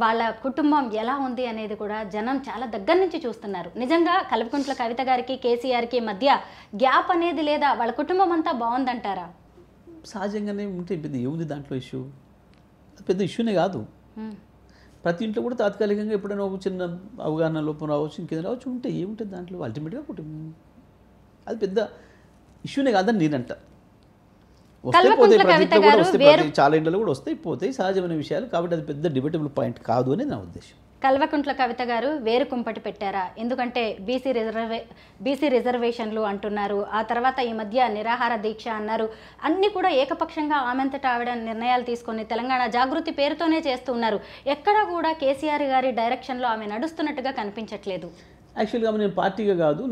వాళ్ళ కుటుంబం ఎలా ఉంది అనేది కూడా జనం చాలా దగ్గర నుంచి చూస్తున్నారు. నిజంగా కల్వకుంట్ల కవిత గారికి కేసీఆర్కి మధ్య గ్యాప్ అనేది లేదా? వాళ్ళ కుటుంబం అంతా బాగుందంటారా? సహజంగానే ఉంటే పెద్ద ఏముంది దాంట్లో ఇష్యూ? పెద్ద ఇష్యూనే కాదు. ప్రతి ఇంట్లో కూడా తాత్కాలికంగా ఎప్పుడైనా ఒక చిన్న అవగాహన లోపం రావచ్చు, ఇంకేదైనా రావచ్చు, ఉంటే ఏముంటుంది దాంట్లో? అల్టిమేట్గా కుటుంబం అది పెద్ద ఇష్యూనే కాదని నేనంట. వస్తే పోతే ప్రతి ఇంట్లో కూడా వస్తాయి, చాలా ఇంట్లో కూడా వస్తాయి పోతాయి, సహజమైన విషయాలు. కాబట్టి అది పెద్ద డిబేటబుల్ పాయింట్ కాదు అని నా ఉద్దేశం. కల్వకుంట్ల కవిత గారు వేరు కుంపటి పెట్టారా? ఎందుకంటే బీసీ రిజర్వేషన్లు అంటున్నారు, ఆ తర్వాత ఈ మధ్య నిరాహార దీక్ష అన్నారు. అన్నీ కూడా ఏకపక్షంగా ఆమెంతటా ఆవిడ నిర్ణయాలు తీసుకొని తెలంగాణ జాగృతి పేరుతోనే చేస్తూ ఉన్నారు. ఎక్కడా కూడా కేసీఆర్ గారి డైరెక్షన్లో ఆమె నడుస్తున్నట్టుగా కనిపించట్లేదు. యాక్చువల్గా నేను పార్టీగా కాదు,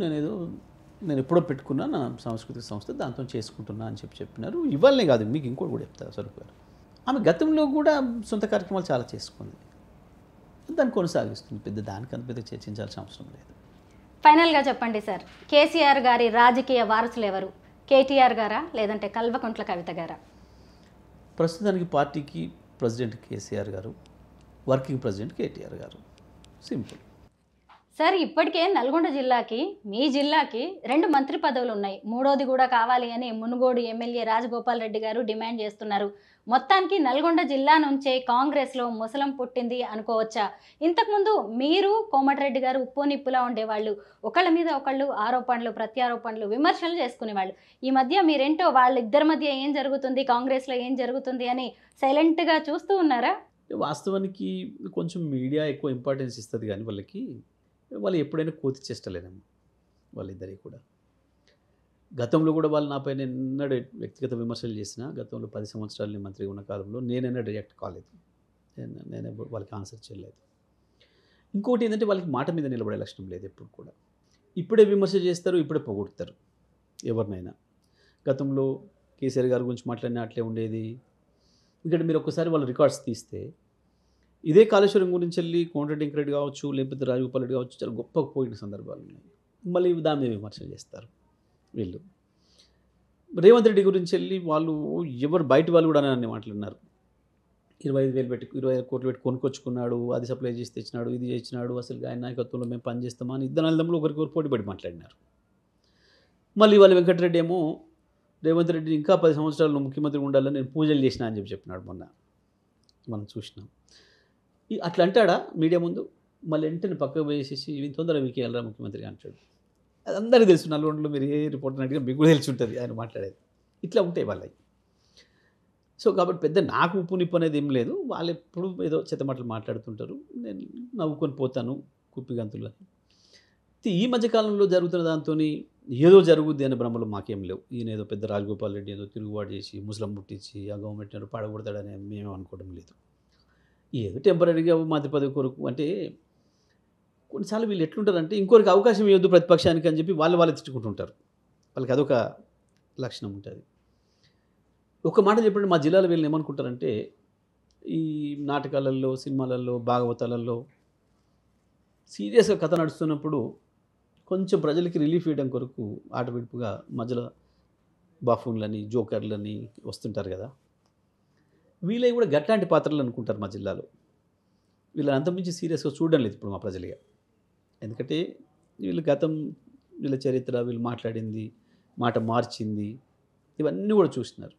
నేను ఎప్పుడో పెట్టుకున్నా నా సాంస్కృతిక సంస్థ, దాంతో చేసుకుంటున్నా అని చెప్పినారు. ఇవ్వాలనే కాదు, మీకు ఇంకోటి కూడా చెప్తారు సరిపోయారు. ఆమె గతంలో కూడా సొంత కార్యక్రమాలు చాలా చేసుకుంది, దాన్ని కొనసాగిస్తుంది. పెద్ద దానికంత పెద్ద చర్చించాల్సిన అవసరం లేదు. ఫైనల్గా చెప్పండి సార్, కేసీఆర్ గారి రాజకీయ వారసులు ఎవరు? కేటీఆర్ గారా లేదంటే కల్వకుంట్ల కవిత గారా? ప్రస్తుతానికి పార్టీకి ప్రెసిడెంట్ కేసీఆర్ గారు, వర్కింగ్ ప్రెసిడెంట్ కేటీఆర్ గారు. సింపుల్. సార్, ఇప్పటికే నల్గొండ జిల్లాకి, మీ జిల్లాకి 2 మంత్రి పదవులు ఉన్నాయి, మూడోది కూడా కావాలి అని మునుగోడు ఎమ్మెల్యే రాజగోపాల్ రెడ్డి గారు డిమాండ్ చేస్తున్నారు. మొత్తానికి నల్గొండ జిల్లా నుంచే కాంగ్రెస్లో ముసలం పుట్టింది అనుకోవచ్చా? ఇంతకుముందు మీరు కోమటిరెడ్డి గారు ఉప్పు నిప్పులా ఉండేవాళ్ళు, ఒకళ్ళ మీద ఒకళ్ళు ఆరోపణలు ప్రత్యారోపణలు విమర్శలు చేసుకునేవాళ్ళు. ఈ మధ్య మీరేంటో వాళ్ళిద్దరి మధ్య ఏం జరుగుతుంది, కాంగ్రెస్లో ఏం జరుగుతుంది అని సైలెంట్గా చూస్తూ ఉన్నారా? వాస్తవానికి కొంచెం మీడియా ఎక్కువ ఇంపార్టెన్స్ ఇస్తుంది, కానీ వాళ్ళు ఎప్పుడైనా కోతి చేస్తలేనమ్మా వాళ్ళిద్దరికి కూడా. గతంలో కూడా వాళ్ళు నాపై ఎన్నడూ వ్యక్తిగత విమర్శలు చేసిన, గతంలో 10 సంవత్సరాలు నేను మంత్రిగా ఉన్న కాలంలో నేనైనా రియాక్ట్ కాలేదు, నేనే వాళ్ళకి ఆన్సర్ చేయలేదు. ఇంకోటి ఏంటంటే వాళ్ళకి మాట మీద నిలబడే లక్షణం లేదు ఎప్పుడు కూడా. ఇప్పుడే విమర్శ చేస్తారు, ఇప్పుడే పొగుడుతారు ఎవరినైనా. గతంలో కేసీఆర్ గారి గురించి మాట్లాడినా అట్లే ఉండేది. ఎందుకంటే మీరు ఒక్కసారి వాళ్ళ రికార్డ్స్ తీస్తే ఇదే కాళేశ్వరం గురించి వెళ్ళి కోమటిరెడ్డి వెంకరెడ్డి కావచ్చు, లేకపోతే రాజగోపాల్ రెడ్డి కావచ్చు, చాలా గొప్ప పోయిన సందర్భాలు ఉన్నాయి. మళ్ళీ దాని మీద విమర్శలు చేస్తారు వీళ్ళు. రేవంత్ రెడ్డి గురించి వెళ్ళి వాళ్ళు ఎవరు బయట వాళ్ళు కూడా అనే మాట్లాడినారు. 25 కోట్లు పెట్టి కొనుక్కొచ్చుకున్నాడు, అది సప్లై చేసి తెచ్చినాడు, ఇది చేసినాడు, అసలు ఆయన నాయకత్వంలో మేము పనిచేస్తామా అని ఇద్దరు అన్నదమ్ములు ఒకరికొకరు పోటీపడి మాట్లాడినారు. మళ్ళీ వాళ్ళ వెంకటరెడ్డి ఏమో రేవంత్ రెడ్డి ఇంకా 10 సంవత్సరాలు ముఖ్యమంత్రి ఉండాలని నేను పూజలు చేసినా అని చెప్పినాడు. మనం చూసినాం. అట్లా అంటాడా మీడియా ముందు? మళ్ళీ వెంటనే పక్కకు వేసేసి ఇవి తొందరగా మీకు వెళ్ళరా ముఖ్యమంత్రి అంటాడు. అది అందరికీ తెలుసు. నల్గొండలో మీరు ఏ రిపోర్టర్ అడిగినా మీకు కూడా తెలిసి ఉంటుంది ఆయన మాట్లాడేది. ఇట్లా ఉంటాయి వాళ్ళవి. సో కాబట్టి పెద్ద నాకు ఉప్పు నిప్పు అనేది ఏం లేదు. వాళ్ళు ఎప్పుడు ఏదో చెత్తమాటలు మాట్లాడుతుంటారు, నేను నవ్వుకొని పోతాను కుప్పిగంతులు అని. ఈ మధ్యకాలంలో జరుగుతున్న దాంతో ఏదో జరుగుద్ది అనే భ్రమలు మాకేం లేవు. ఈయన ఏదో పెద్ద రాజగోపాల్ రెడ్డి ఏదో తిరుగుబాటు చేసి ముస్లిం పుట్టించి ఆ గవర్నమెంట్ పడగొడతాడని మేము అనుకోవడం లేదు. ఏదో టెంపరీగా మంత్రి పదవి కొరకు అంటే కొన్నిసార్లు వీళ్ళు ఎట్లుంటారంటే ఇంకొకరికి అవకాశం ఇవ్వద్దు ప్రతిపక్షానికి అని చెప్పి వాళ్ళు తిట్టుకుంటుంటారు. వాళ్ళకి అదొక లక్షణం ఉంటుంది. ఒక మాట చెప్పండి, మా జిల్లాలో వీళ్ళని ఏమనుకుంటారంటే ఈ నాటకాలలో, సినిమాలలో, భాగవతాలలో సీరియస్గా కథ నడుస్తున్నప్పుడు కొంచెం ప్రజలకి రిలీఫ్ ఇవ్వడం కొరకు ఆట విడుపుగా మధ్యలో బాఫూన్లని, జోకర్లని వస్తుంటారు కదా. వీళ్ళవి కూడా గట్లాంటి పాత్రలు అనుకుంటారు మా జిల్లాలో. వీళ్ళని అంతమించి సీరియస్గా చూడడం లేదు ఇప్పుడు మా ప్రజలుగా. ఎందుకంటే వీళ్ళు గతం, వీళ్ళ చరిత్ర, వీళ్ళు మాట్లాడింది, మాట మార్చింది, ఇవన్నీ కూడా చూస్తున్నారు.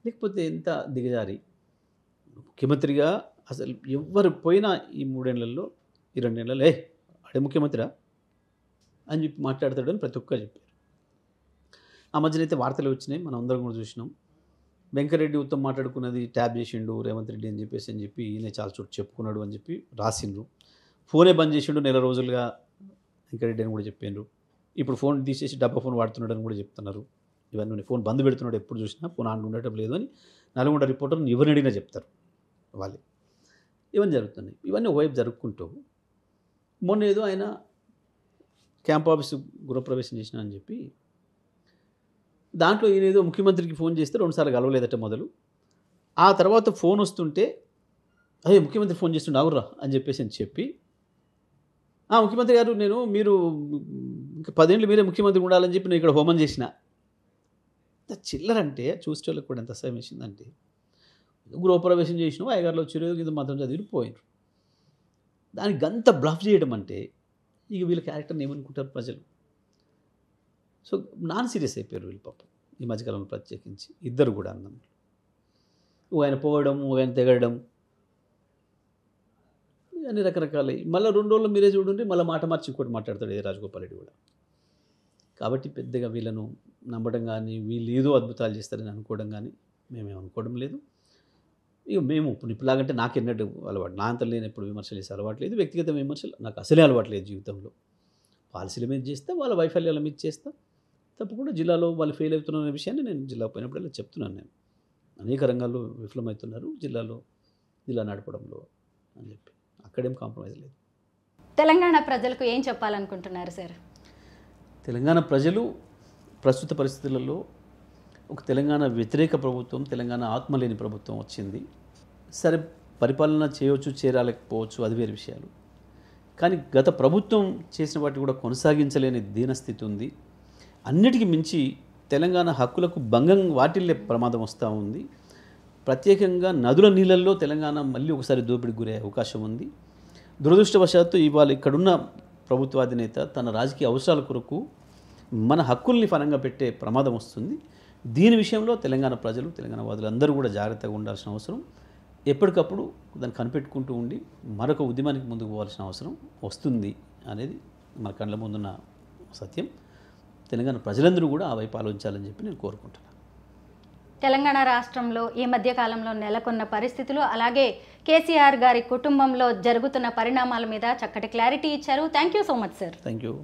లేకపోతే ఎంత దిగజారి ముఖ్యమంత్రిగా అసలు ఎవరు పోయినా ఈ 3 ఏళ్లలో, ఈ 2 ఏళ్లలో అడే ముఖ్యమంత్రిరా అని చెప్పి మాట్లాడతాడని ప్రతి ఒక్కరు చెప్పారు. ఆ మధ్యన అయితే వార్తలు వచ్చినాయి, మనం అందరం కూడా చూసినాం. వెంకరెడ్డి ఉత్తమ్ మాట్లాడుకున్నది ట్యాబ్ చేసిండు రేవంత్ రెడ్డి అని చెప్పి ఈయన చాలా చోటు చెప్పుకున్నాడు అని చెప్పి రాసిండ్రు. ఫోనే బంద్ చేసిండు 1 నెల రోజులుగా వెంకరెడ్డి అని కూడా చెప్పిండ్రు. ఇప్పుడు ఫోన్ తీసేసి డబ్బా ఫోన్ వాడుతున్నాడు అని కూడా చెప్తున్నారు. ఇవన్నీ ఫోన్ బంద్ పెడుతున్నాడు, ఎప్పుడు చూసినా ఫోన్ ఆన్ ఉండటం లేదు అని నల్గొండ రిపోర్టర్ని ఎవరిని అడిగినా చెప్తారు వాళ్ళు. ఇవన్నీ జరుగుతున్నాయి. ఇవన్నీ ఒకవైపు జరుపుకుంటూ మొన్న ఏదో ఆయన క్యాంప్ ఆఫీసు గృహప్రవేశం చేసిన అని చెప్పి దాంట్లో ఈయన ఏదో ముఖ్యమంత్రికి ఫోన్ చేస్తే 2 సార్లు కలవలేదట మొదలు. ఆ తర్వాత ఫోన్ వస్తుంటే అదే ముఖ్యమంత్రి ఫోన్ చేస్తుండే అవుర్రా అని చెప్పి ముఖ్యమంత్రి గారు మీరు ఇంకా 10 ఏళ్ళు మీరే ముఖ్యమంత్రి ఉండాలని చెప్పి నేను ఇక్కడ హోమం చేసిన. చిల్లరంటే చూసేవాళ్ళకి కూడా ఎంత అసహ్యం వేసిందంటే గృహప్రవేశం చేసినావు, అయ్యగారులో వచ్చారు, కింద మాత్రం చదివి పోయినారు. దానికి గంత బ్లఫ్ చేయడం అంటే ఇక వీళ్ళ క్యారెక్టర్ని ఏమనుకుంటారు ప్రజలు. సో నాన్ సీరియస్ అయిపోయారు వీళ్ళు పాపం ఈ మధ్యకాలంలో, ప్రత్యేకించి ఇద్దరు కూడా అన్నమాట. ఆయన పోవడం, ఆయన తెగడం, అన్ని రకరకాల. మళ్ళీ 2 రోజులు మీరే చూడండి, మళ్ళీ మాట మార్చి ఇంకోటి మాట్లాడతాడు ఏ రాజగోపాల్ రెడ్డి కూడా. కాబట్టి పెద్దగా వీళ్ళను నమ్మడం కానీ, వీళ్ళు ఏదో అద్భుతాలు చేస్తారని అనుకోవడం కానీ మేమేం అనుకోవడం లేదు. ఇక మేము ఇప్పుడులాగంటే నాకు ఎన్నట్టు అలవాటు, నా అంత లేనప్పుడు విమర్శలు చేసే అలవాటు లేదు. వ్యక్తిగత విమర్శలు నాకు అసలే అలవాటు లేదు జీవితంలో. పాలసీల మీద చేస్తా, వాళ్ళ వైఫల్యాల మీద చేస్తా. తప్పకుండా జిల్లాలో వాళ్ళు ఫెయిల్ అవుతున్న విషయాన్ని నేను జిల్లా పోయినప్పుడల్లా చెప్తున్నాను. నేను అనేక రంగాల్లో విఫలమవుతున్నారు జిల్లా నడపడంలో అని చెప్పి అక్కడేం కాంప్రమైజ్ లేదు. తెలంగాణ ప్రజలకు ఏం చెప్పాలనుకుంటున్నారు సార్? తెలంగాణ ప్రజలు ప్రస్తుత పరిస్థితులలో ఒక తెలంగాణ వ్యతిరేక ప్రభుత్వం, తెలంగాణ ఆత్మలేని ప్రభుత్వం వచ్చింది. సరే పరిపాలన చేయవచ్చు, చేరాలేకపోవచ్చు, అది వేరే విషయాలు. కానీ గత ప్రభుత్వం చేసిన వాటిని కూడా కొనసాగించలేని దీనస్థితి ఉంది. అన్నిటికీ మించి తెలంగాణ హక్కులకు భంగం వాటిల్లే ప్రమాదం వస్తూ ఉంది. ప్రత్యేకంగా నదుల నీళ్ళల్లో తెలంగాణ మళ్ళీ ఒకసారి దోపిడికి గురయ్యే అవకాశం ఉంది. దురదృష్టవశాత్తు ఇవాళ ఇక్కడున్న ప్రభుత్వాధినేత తన రాజకీయ అవసరాల కొరకు మన హక్కుల్ని ఫలంగా పెట్టే ప్రమాదం వస్తుంది. దీని విషయంలో తెలంగాణ ప్రజలు, తెలంగాణ వాదులు అందరూ కూడా జాగ్రత్తగా ఉండాల్సిన అవసరం, ఎప్పటికప్పుడు దాన్ని కనిపెట్టుకుంటూ ఉండి మరొక ఉద్యమానికి ముందుకు పోవాల్సిన అవసరం వస్తుంది అనేది మన కళ్ళ ముందున్న సత్యం. తెలంగాణ ప్రజలందరూ కూడా ఆ వైపు ఆలోచించాలని చెప్పి నేను కోరుకుంటున్నాను. తెలంగాణ రాష్ట్రంలో ఈ మధ్య కాలంలో నెలకొన్న పరిస్థితులు, అలాగే కేసీఆర్ గారి కుటుంబంలో జరుగుతున్న పరిణామాల మీద చక్కటి క్లారిటీ ఇచ్చారు. Thank you so much sir. Thank you.